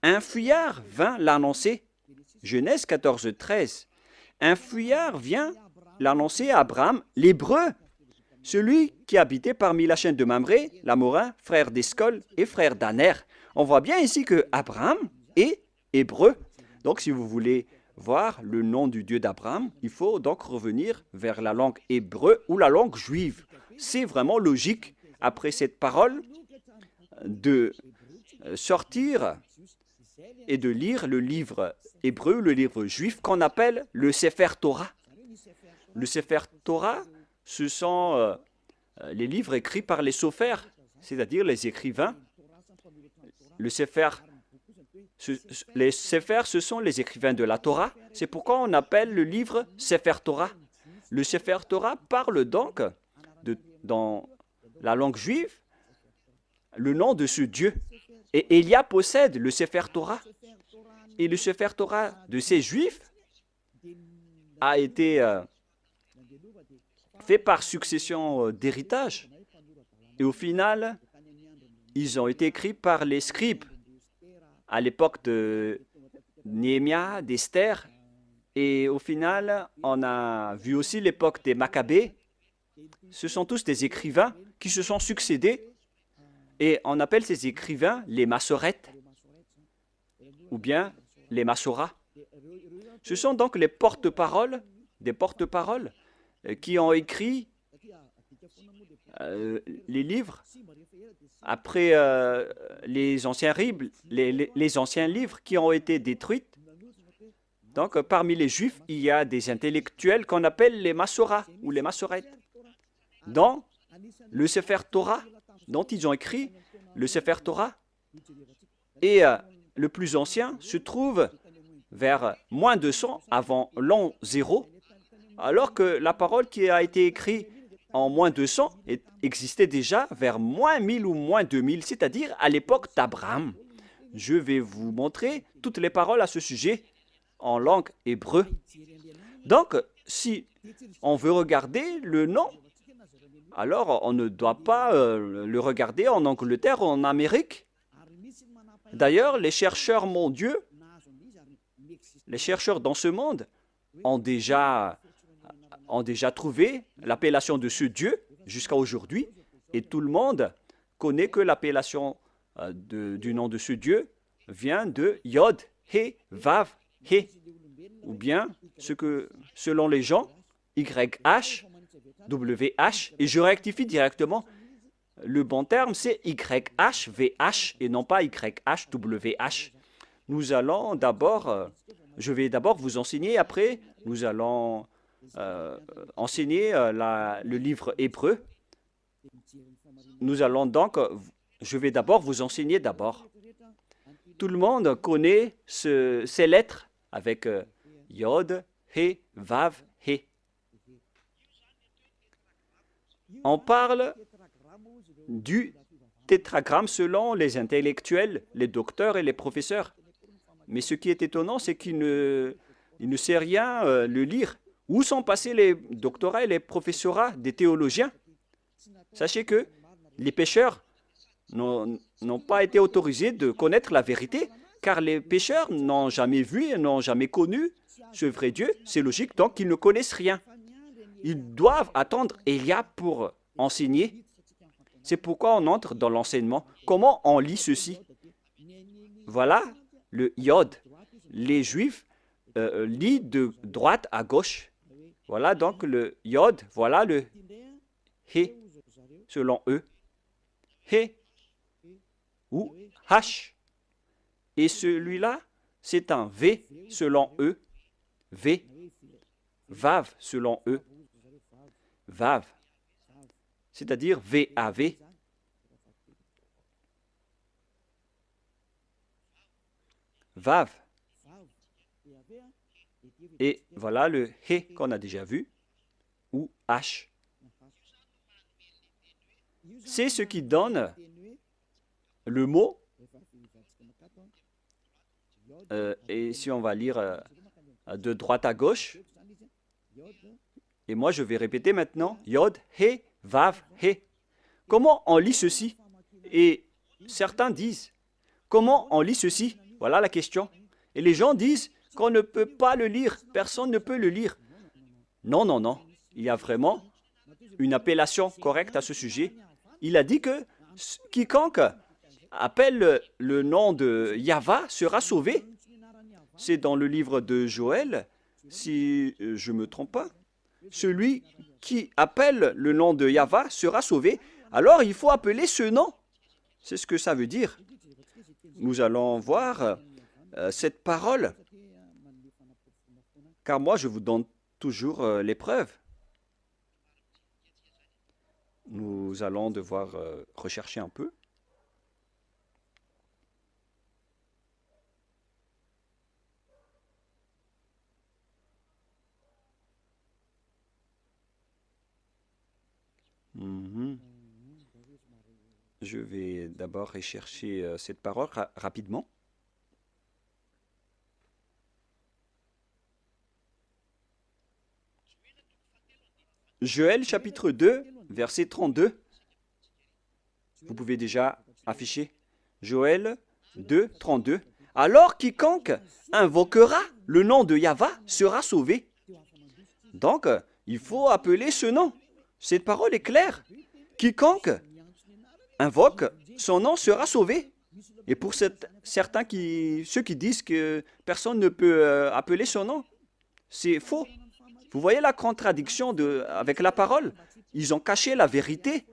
A: Un fuyard vint l'annoncer. Genèse 14, 13. Un fuyard vient l'annoncer à Abraham, l'Hébreu, celui qui habitait parmi la chaîne de Mamré, l'Amorin, frère d'Escol et frère d'Aner. On voit bien ici que Abraham est hébreu. Donc, si vous voulez voir le nom du Dieu d'Abraham, il faut donc revenir vers la langue hébreu ou la langue juive. C'est vraiment logique, après cette parole, de sortir et de lire le livre hébreu, le livre juif, qu'on appelle le Sefer Torah. Le Sefer Torah, ce sont les livres écrits par les sophères, c'est-à-dire les écrivains. Les Sefer, ce sont les écrivains de la Torah. C'est pourquoi on appelle le livre Sefer Torah. Le Sefer Torah parle donc, dans la langue juive, le nom de ce Dieu. Et Élia possède le Sefer Torah. Et le Sefer Torah de ces Juifs a été fait par succession d'héritage. Et au final, ils ont été écrits par les scribes à l'époque de Néhémia, d'Esther. Et au final, on a vu aussi l'époque des Maccabées. Ce sont tous des écrivains qui se sont succédés. Et on appelle ces écrivains les Massorètes ou bien les Massoras. Ce sont donc les porte-paroles, des porte-paroles qui ont écrit les livres après les anciens livres qui ont été détruits. Donc, parmi les Juifs, il y a des intellectuels qu'on appelle les Massoras ou les Massorètes. Dans le Sefer Torah, dont ils ont écrit le Sefer Torah, et le plus ancien se trouve vers moins 200 avant l'an 0, alors que la parole qui a été écrite en moins 200 existait déjà vers moins 1000 ou moins 2000, c'est-à-dire à l'époque d'Abraham. Je vais vous montrer toutes les paroles à ce sujet en langue hébreu. Donc, si on veut regarder le nom, alors on ne doit pas le regarder en Angleterre ou en Amérique. D'ailleurs, les chercheurs mondiaux, les chercheurs dans ce monde ont déjà trouvé l'appellation de ce Dieu jusqu'à aujourd'hui. Et tout le monde connaît que l'appellation du nom de ce Dieu vient de Yod, He, Vav, He. Ou bien, selon les gens, YH, WH. Et je rectifie directement, le bon terme c'est YHVH et non pas YHWH. Nous allons d'abord, je vais d'abord vous enseigner, après nous allons enseigner le livre hébreu. Nous allons donc, je vais d'abord vous enseigner d'abord. Tout le monde connaît ces lettres avec Yod, He, Vav, He. On parle du tétragramme selon les intellectuels, les docteurs et les professeurs. Mais ce qui est étonnant, c'est qu'il ne sait rien le lire. Où sont passés les doctorats et les professorats des théologiens? Sachez que les pécheurs n'ont pas été autorisés de connaître la vérité, car les pécheurs n'ont jamais vu et n'ont jamais connu ce vrai Dieu. C'est logique, donc ils ne connaissent rien. Ils doivent attendre Élia pour enseigner. C'est pourquoi on entre dans l'enseignement. Comment on lit ceci? Voilà le Yod. Les Juifs lisent de droite à gauche. Voilà donc le Yod. Voilà le He, selon eux. He ou H. Et celui-là, c'est un V, selon eux. V. Vav, selon eux. Vav. C'est-à-dire V-A-V. Vav. Et voilà le He qu'on a déjà vu, ou H. c'est ce qui donne le mot. Et si on va lire de droite à gauche, et moi je vais répéter maintenant, Yod, He, Vav, He. Comment on lit ceci? Et certains disent, comment on lit ceci? Voilà la question. Et les gens disent qu'on ne peut pas le lire, personne ne peut le lire. Non, non, non, il y a vraiment une appellation correcte à ce sujet. Il a dit que quiconque appelle le nom de Yahva sera sauvé. C'est dans le livre de Joël, si je ne me trompe pas. Celui qui appelle le nom de Yahva sera sauvé. Alors il faut appeler ce nom. C'est ce que ça veut dire. Nous allons voir cette parole. Car moi, je vous donne toujours les preuves. Nous allons devoir rechercher un peu. Je vais d'abord rechercher cette parole rapidement. Joël chapitre 2, verset 32. Vous pouvez déjà afficher. Joël 2, 32. Alors quiconque invoquera le nom de Yahva sera sauvé. Donc, il faut appeler ce nom. Cette parole est claire. Quiconque invoque son nom sera sauvé. Et pour certains ceux qui disent que personne ne peut appeler son nom, c'est faux. Vous voyez la contradiction avec la parole? Ils ont caché la vérité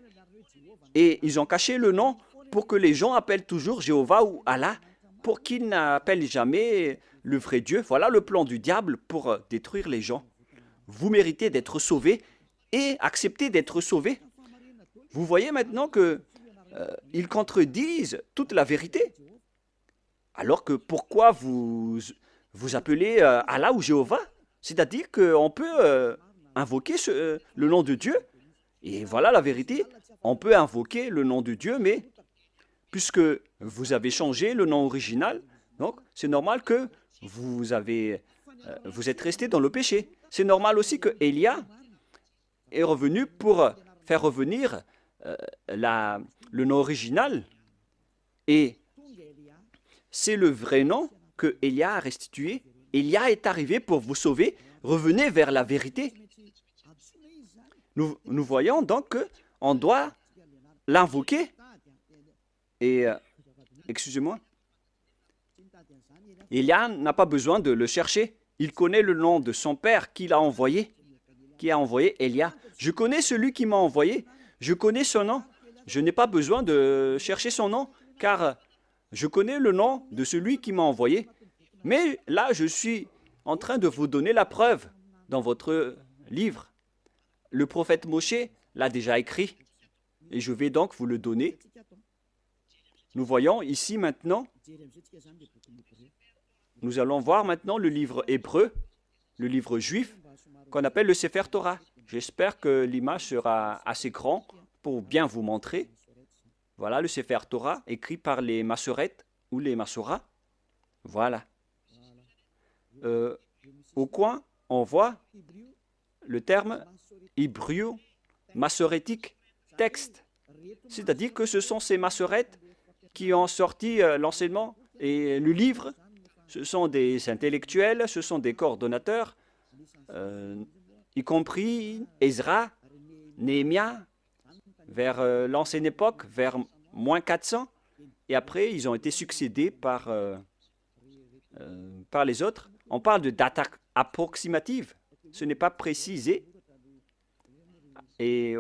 A: et ils ont caché le nom pour que les gens appellent toujours Jéhovah ou Allah, pour qu'ils n'appellent jamais le vrai Dieu. Voilà le plan du diable pour détruire les gens. Vous méritez d'être sauvés et accepter d'être sauvés. Vous voyez maintenant qu'ils contredisent toute la vérité. Alors que pourquoi vous appelez Allah ou Jéhovah? C'est-à-dire qu'on peut invoquer le nom de Dieu. Et voilà la vérité. On peut invoquer le nom de Dieu, mais puisque vous avez changé le nom original, donc c'est normal que vous êtes resté dans le péché. C'est normal aussi que Élia est revenu pour faire revenir le nom original. Et c'est le vrai nom que Élia a restitué. Élia est arrivé pour vous sauver. Revenez vers la vérité. Nous voyons donc qu'on doit l'invoquer. Et, excusez-moi, Élia n'a pas besoin de le chercher. Il connaît le nom de son père qui a envoyé Élia. Je connais celui qui m'a envoyé. Je connais son nom. Je n'ai pas besoin de chercher son nom, car je connais le nom de celui qui m'a envoyé. Mais là, je suis en train de vous donner la preuve dans votre livre. Le prophète Moshe l'a déjà écrit et je vais donc vous le donner. Nous voyons ici maintenant, nous allons voir maintenant le livre hébreu, le livre juif, qu'on appelle le Sefer Torah. J'espère que l'image sera assez grande pour bien vous montrer. Voilà le Sefer Torah écrit par les Massorètes ou les Massoras. Voilà. Au coin, on voit le terme hébreu massorétique texte. C'est-à-dire que ce sont ces massorètes qui ont sorti l'enseignement et le livre. Ce sont des intellectuels, ce sont des coordonnateurs, y compris Ezra, Néhémia, vers l'ancienne époque, vers moins 400. Et après, ils ont été succédés par les autres. On parle de date approximative. Ce n'est pas précisé. Et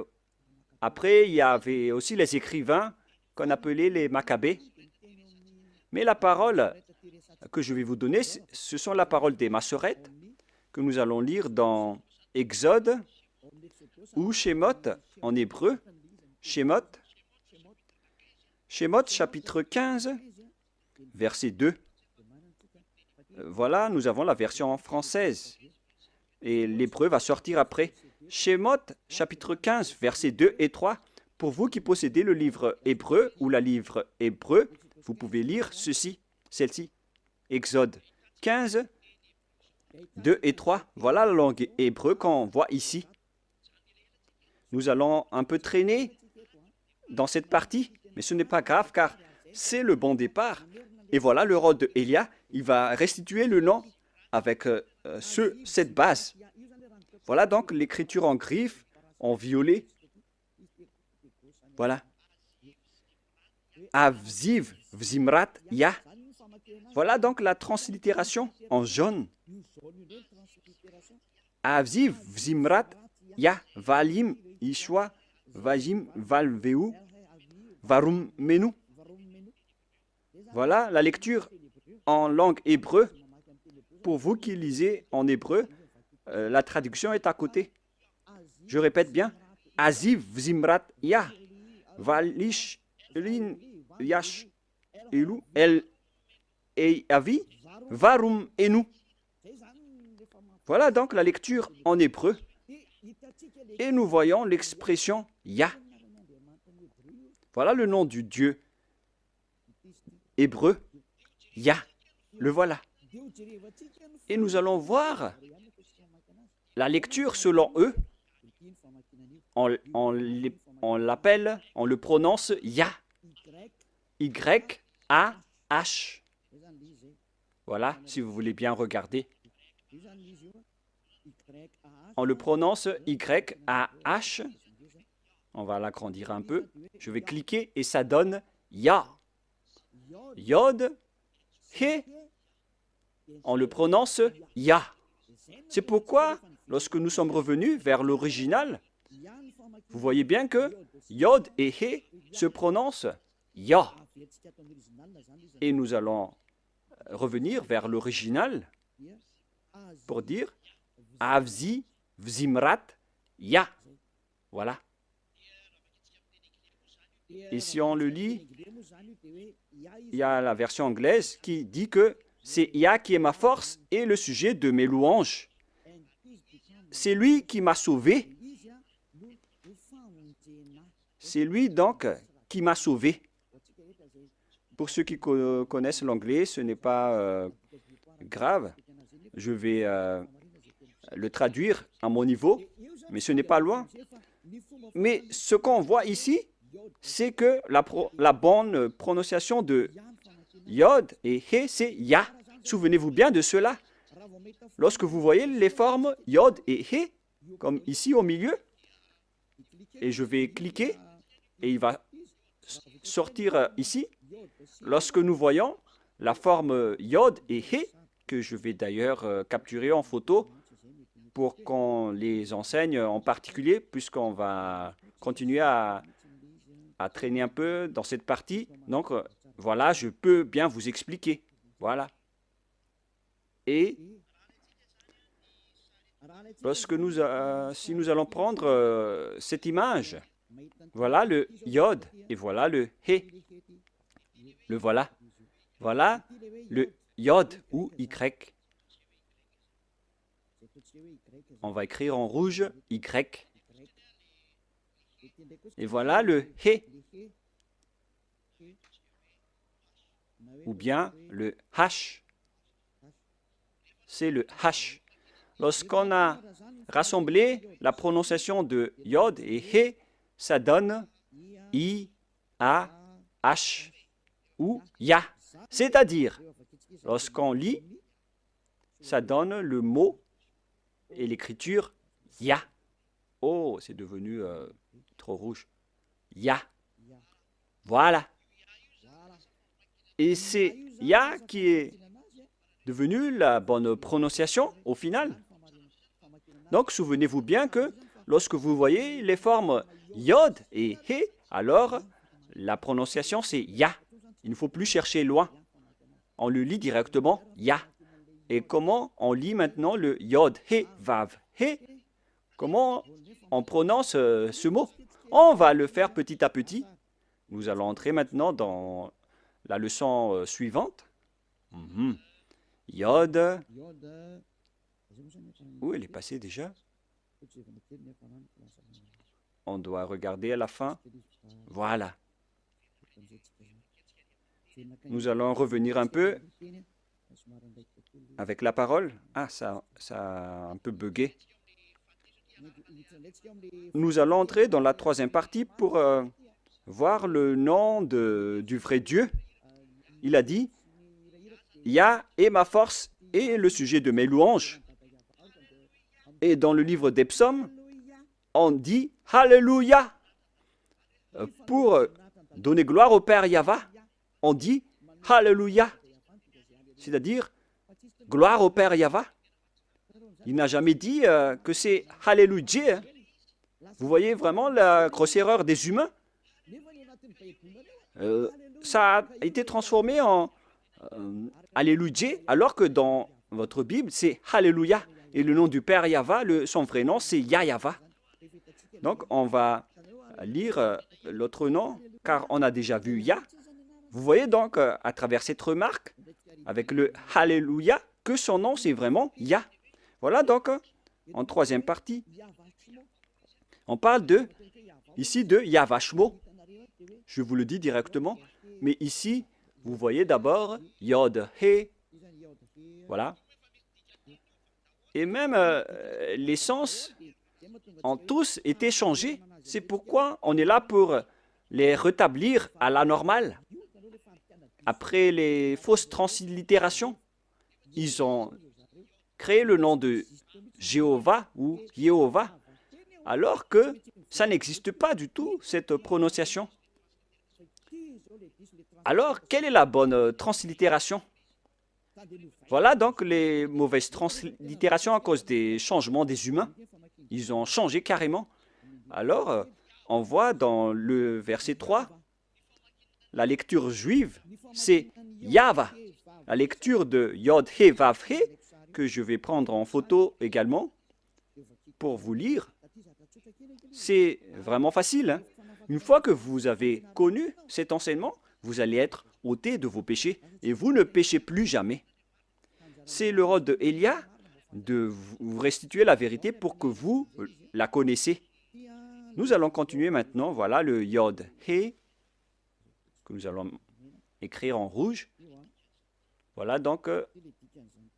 A: après, il y avait aussi les écrivains qu'on appelait les Maccabées. Mais la parole que je vais vous donner, ce sont la parole des Massorètes que nous allons lire dans Exode ou Shemot en hébreu. Shemot chapitre 15, verset 2. Voilà, nous avons la version française. Et l'hébreu va sortir après. Shemot chapitre 15, versets 2 et 3. Pour vous qui possédez le livre hébreu ou la livre hébreu, vous pouvez lire ceci, celle-ci. Exode 15, 2 et 3. Voilà la langue hébreu qu'on voit ici. Nous allons un peu traîner dans cette partie, mais ce n'est pas grave car c'est le bon départ. Et voilà le rôle de Elia, il va restituer le nom avec cette base. Voilà donc l'écriture en griffe, en violet. Voilà. Avziv, Vzimrat, Ya. Voilà donc la translittération en jaune. Avziv, Vzimrat, Ya, Valim, Ishwa, Vajim, Valveu, Varum, Menu. Voilà la lecture en langue hébreu. Pour vous qui lisez en hébreu, la traduction est à côté. Je répète bien. Aziv, Vzimrat, Ya, Valish, Lin, Yash, Elu, El, Avi, Varum, Enu. Voilà donc la lecture en hébreu. Et nous voyons l'expression Ya. Voilà le nom du Dieu hébreu. Ya. Le voilà. Et nous allons voir la lecture selon eux. On l'appelle, on le prononce Ya. Y-A-H. Voilà, si vous voulez bien regarder. On le prononce Y-A-H. On va l'agrandir un peu. Je vais cliquer et ça donne Ya. Yod, He. On le prononce Ya. C'est pourquoi, lorsque nous sommes revenus vers l'original, vous voyez bien que Yod et He se prononcent Ya. Et nous allons revenir vers l'original pour dire Avzi, Vzimrat, Ya. Voilà. Et si on le lit, il y a la version anglaise qui dit que c'est Ya qui est ma force et le sujet de mes louanges. C'est lui qui m'a sauvé. C'est lui donc qui m'a sauvé. Pour ceux qui connaissent l'anglais, ce n'est pas grave. Je vais le traduire à mon niveau, mais ce n'est pas loin. Mais ce qu'on voit ici, c'est que la bonne prononciation de Yod et He, c'est Ya. Souvenez-vous bien de cela. Lorsque vous voyez les formes Yod et He, comme ici au milieu, et je vais cliquer, et il va sortir ici. Lorsque nous voyons la forme Yod et He, que je vais d'ailleurs capturer en photo pour qu'on les enseigne en particulier, puisqu'on va continuer à traîner un peu dans cette partie. Donc, voilà, je peux bien vous expliquer. Voilà. Et lorsque si nous allons prendre cette image, voilà le Yod et voilà le He. Le voilà. Voilà le Yod ou Y. On va écrire en rouge Y. Et voilà le He. Ou bien le H. C'est le H. Lorsqu'on a rassemblé la prononciation de Yod et He, ça donne I, A, H ou Ya. C'est-à-dire, lorsqu'on lit, ça donne le mot et l'écriture Ya. Oh, c'est devenu trop rouge. Ya. Voilà. Et c'est Ya qui est devenu la bonne prononciation au final. Donc, souvenez-vous bien que lorsque vous voyez les formes Yod et He, alors la prononciation c'est Ya. Il ne faut plus chercher loin. On le lit directement Ya. Et comment on lit maintenant le Yod, He, Vav, He? Comment on prononce ce mot? On va le faire petit à petit. Nous allons entrer maintenant dans la leçon suivante. Yod. Où elle est passée déjà? on doit regarder à la fin. Voilà. Nous allons revenir un peu avec la parole. Ah, ça a un peu bugué. Nous allons entrer dans la troisième partie pour voir le nom du vrai Dieu. Il a dit, Yah est ma force et le sujet de mes louanges. Et dans le livre des psaumes, on dit Alléluia. Pour donner gloire au Père Yahva, on dit Alléluia. C'est-à-dire gloire au Père Yahva. Il n'a jamais dit que c'est Alléluia. Vous voyez vraiment la grosse erreur des humains. Ça a été transformé en Alléluia, alors que dans votre Bible, c'est Alléluia. Et le nom du Père Yahva, son vrai nom, c'est Yahva. Donc, on va lire l'autre nom, car on a déjà vu Yah. Vous voyez donc, à travers cette remarque, avec le Alléluia, que son nom, c'est vraiment Yah. Voilà donc, en troisième partie, on parle ici de Yahva Shmo. Je vous le dis directement, mais ici, vous voyez d'abord Yod, He, voilà. Et même les sens ont tous été changés. C'est pourquoi on est là pour les rétablir à la normale. Après les fausses translittérations, ils ont créé le nom de Jéhovah ou Yehovah, alors que ça n'existe pas du tout, cette prononciation. Alors, quelle est la bonne translittération? Voilà donc les mauvaises translittérations à cause des changements des humains. Ils ont changé carrément. Alors, on voit dans le verset 3, la lecture juive, c'est Yahva. La lecture de Yod He Vav He, que je vais prendre en photo également pour vous lire, c'est vraiment facile. Hein? Une fois que vous avez connu cet enseignement, vous allez être ôté de vos péchés et vous ne péchez plus jamais. C'est le rôle de Elia de vous restituer la vérité pour que vous la connaissez. Nous allons continuer maintenant. Voilà le Yod He que nous allons écrire en rouge. Voilà donc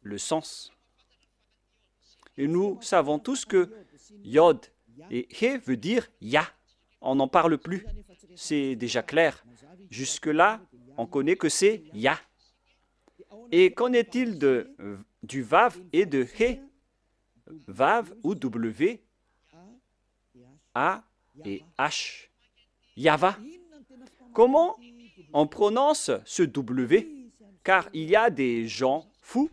A: le sens. Et nous savons tous que Yod et He veut dire Yah. On n'en parle plus. C'est déjà clair. Jusque-là, on connaît que c'est Yah. Et qu'en est-il du Vav et de He? Vav ou W, A et H. Yahva. Comment on prononce ce W? Car il y a des gens fous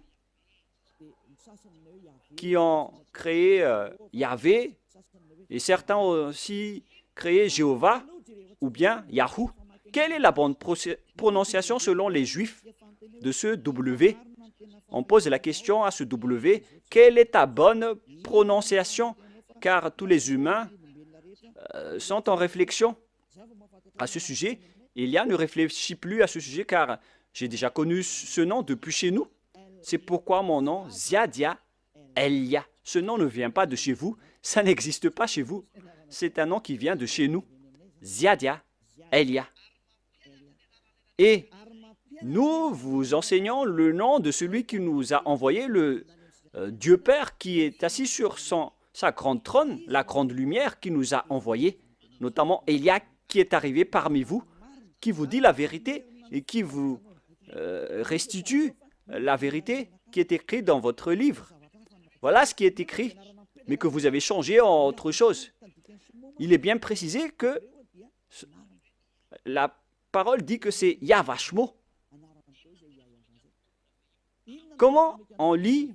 A: qui ont créé Yahvé et certains ont aussi créé Jéhovah ou bien Yahoo. Quelle est la bonne prononciation selon les Juifs de ce W? On pose la question à ce W, quelle est ta bonne prononciation? Car tous les humains sont en réflexion à ce sujet. Elia ne réfléchit plus à ce sujet car j'ai déjà connu ce nom depuis chez nous. C'est pourquoi mon nom, Ziadia Elia. Ce nom ne vient pas de chez vous, ça n'existe pas chez vous. C'est un nom qui vient de chez nous. Ziadia Elia. Et nous vous enseignons le nom de celui qui nous a envoyé, le Dieu Père qui est assis sur sa grande trône, la grande lumière qui nous a envoyé, notamment Elia qui est arrivé parmi vous, qui vous dit la vérité et qui vous restitue la vérité qui est écrite dans votre livre. Voilà ce qui est écrit, mais que vous avez changé en autre chose. Il est bien précisé que la parole dit que c'est Yahva Shmo. Comment on lit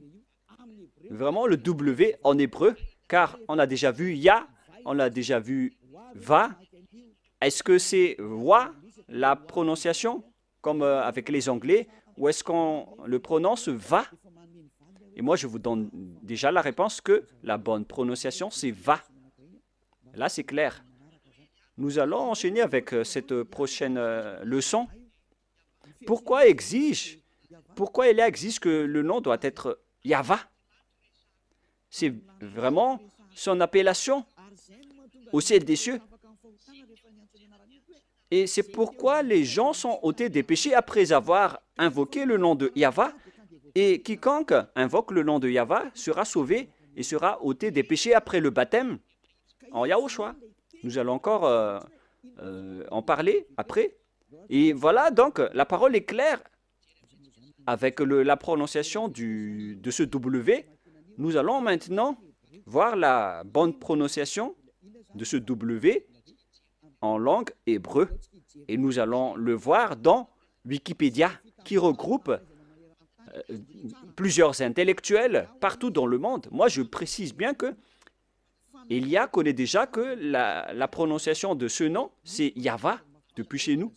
A: vraiment le W en hébreu? Car on a déjà vu Yah, on a déjà vu Va. Est-ce que c'est Wa, la prononciation, comme avec les Anglais, ou est-ce qu'on le prononce Va? Et moi, je vous donne déjà la réponse que la bonne prononciation, c'est Va. Là, c'est clair. Nous allons enchaîner avec cette prochaine leçon. Pourquoi Elia exige que le nom doit être Yahva? C'est vraiment son appellation. au ciel des cieux. Et c'est pourquoi les gens sont ôtés des péchés après avoir invoqué le nom de Yahva. Et quiconque invoque le nom de Yahva sera sauvé et sera ôté des péchés après le baptême en Yahushua. Nous allons encore en parler après. Et voilà, donc, la parole est claire. Avec la prononciation de ce W, nous allons maintenant voir la bonne prononciation de ce W en langue hébreu. Et nous allons le voir dans Wikipédia, qui regroupe plusieurs intellectuels partout dans le monde. Moi, je précise bien que Elia connaît déjà que la prononciation de ce nom, c'est Yahva, depuis chez nous.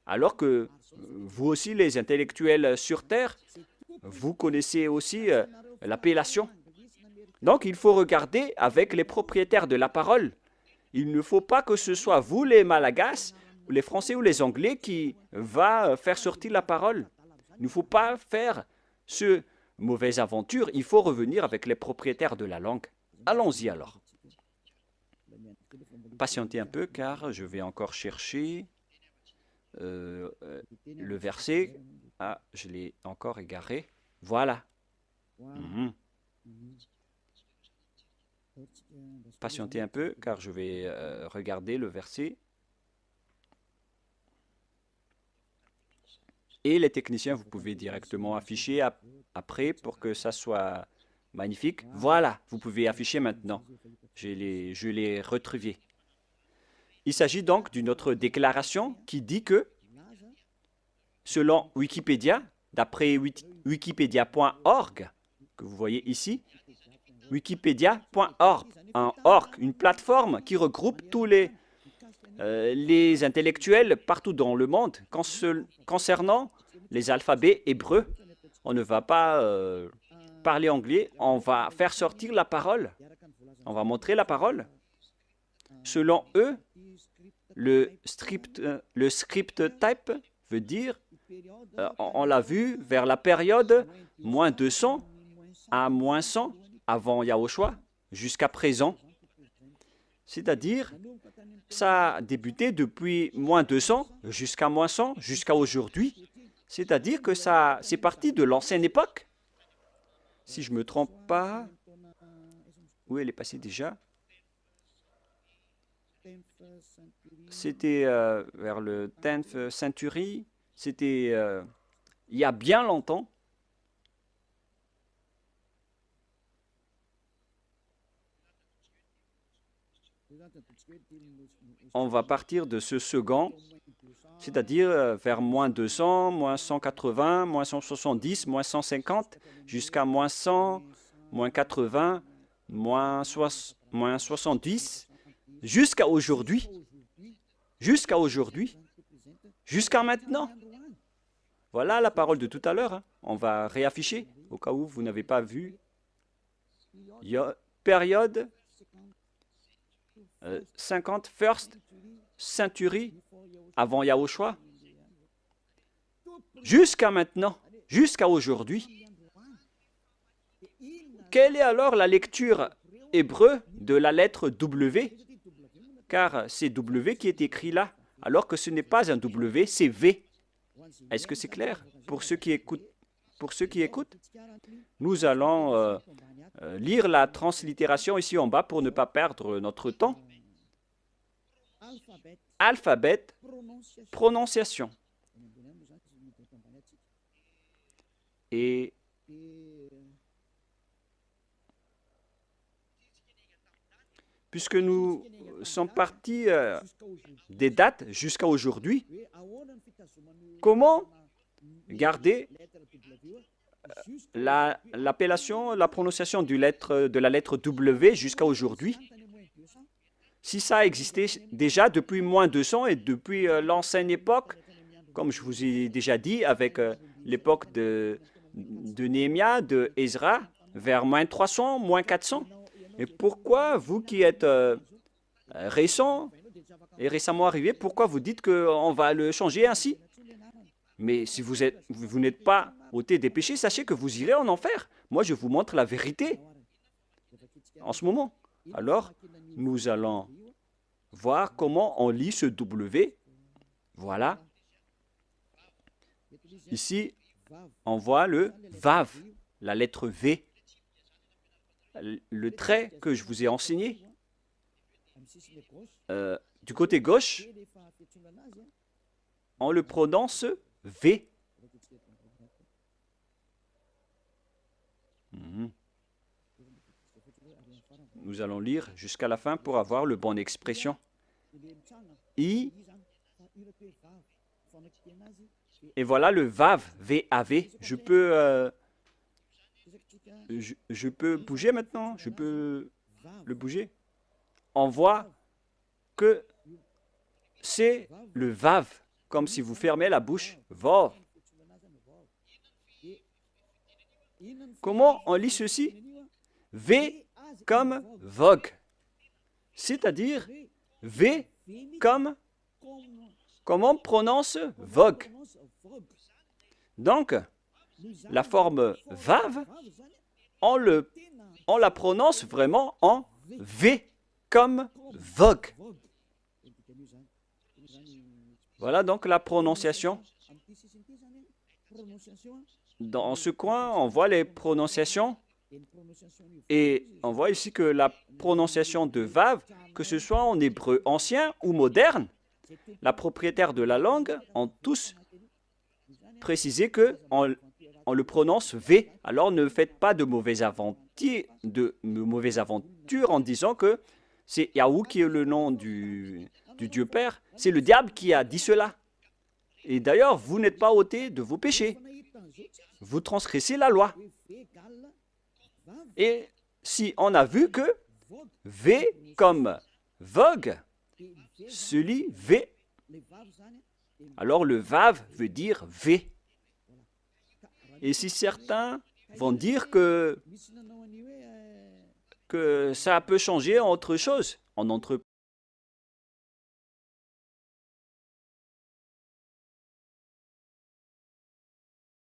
A: Alors que vous aussi, les intellectuels sur Terre, vous connaissez aussi l'appellation. Donc, il faut regarder avec les propriétaires de la parole. Il ne faut pas que ce soit vous, les Malagasy, les Français ou les Anglais, qui va faire sortir la parole. Il ne faut pas faire ce mauvaise aventure. Il faut revenir avec les propriétaires de la langue. Allons-y alors. Patientez un peu, car je vais encore chercher le verset. Ah, je l'ai encore égaré. Voilà. Patientez un peu, car je vais regarder le verset. Et les techniciens, vous pouvez directement afficher après pour que ça soit magnifique. Voilà, vous pouvez afficher maintenant. Je l'ai retrouvé. Il s'agit donc d'une autre déclaration qui dit que, selon Wikipédia, d'après wikipedia.org, que vous voyez ici, wikipedia.org, une plateforme qui regroupe tous les intellectuels partout dans le monde concernant les alphabets hébreux. On ne va pas parler anglais, on va faire sortir la parole. On va montrer la parole. Selon eux, le script type veut dire, on l'a vu, vers la période moins 200 à moins 100 avant Yahushua jusqu'à présent. C'est-à-dire, ça a débuté depuis moins 200 jusqu'à moins 100, jusqu'à aujourd'hui. C'est-à-dire que c'est parti de l'ancienne époque. Si je ne me trompe pas, où elle est passée déjà? C'était vers le 10th century. C'était il y a bien longtemps. On va partir de ce second, c'est-à-dire vers moins 200, moins 180, moins 170, moins 150, jusqu'à moins 100, moins 80, moins 70, jusqu'à aujourd'hui, jusqu'à maintenant. Voilà la parole de tout à l'heure. On va réafficher, au cas où vous n'avez pas vu. Période 50 first century avant Yahushua, jusqu'à maintenant, jusqu'à aujourd'hui. Quelle est alors la lecture hébreu de la lettre W? Car c'est W qui est écrit là, alors que ce n'est pas un W, c'est V. Est-ce que c'est clair pour ceux qui écoutent? Nous allons lire la translittération ici en bas pour ne pas perdre notre temps. Alphabet, prononciation. Et puisque nous sommes partis des dates jusqu'à aujourd'hui, comment garder l'appellation, la prononciation de la lettre W jusqu'à aujourd'hui? Si ça existait déjà depuis moins 200 et depuis l'ancienne époque, comme je vous ai déjà dit, avec l'époque de Néhémie, de Ezra, vers moins 300, moins 400. Et pourquoi, vous qui êtes récent et récemment arrivé, pourquoi vous dites qu'on va le changer ainsi? Mais si vous n'êtes pas ôté des péchés, sachez que vous irez en enfer. Moi, je vous montre la vérité en ce moment. Alors, nous allons voir comment on lit ce W. Voilà. Ici, on voit le Vav, la lettre V. Le trait que je vous ai enseigné, du côté gauche, on le prononce V. Nous allons lire jusqu'à la fin pour avoir le bonne expression. I. Et voilà le Vav, V-A-V. Je peux bouger maintenant? Je peux le bouger? On voit que c'est le Vav, comme si vous fermez la bouche. Vav. Comment on lit ceci? V comme vogue, c'est-à-dire V comme comment on prononce vogue. Donc, la forme Vav, on la prononce vraiment en V comme vogue. Voilà donc la prononciation. Dans ce coin, on voit les prononciations. Et on voit ici que la prononciation de Vav, que ce soit en hébreu ancien ou moderne, la propriétaire de la langue ont tous précisé qu'on le prononce V. Alors ne faites pas de mauvaises aventures en disant que c'est Yahou qui est le nom du Dieu Père. C'est le diable qui a dit cela. Et d'ailleurs, vous n'êtes pas ôté de vos péchés. Vous transgressez la loi. Et si on a vu que V comme vogue se lit V, alors le Vav veut dire V. Et si certains vont dire que ça peut changer en autre chose,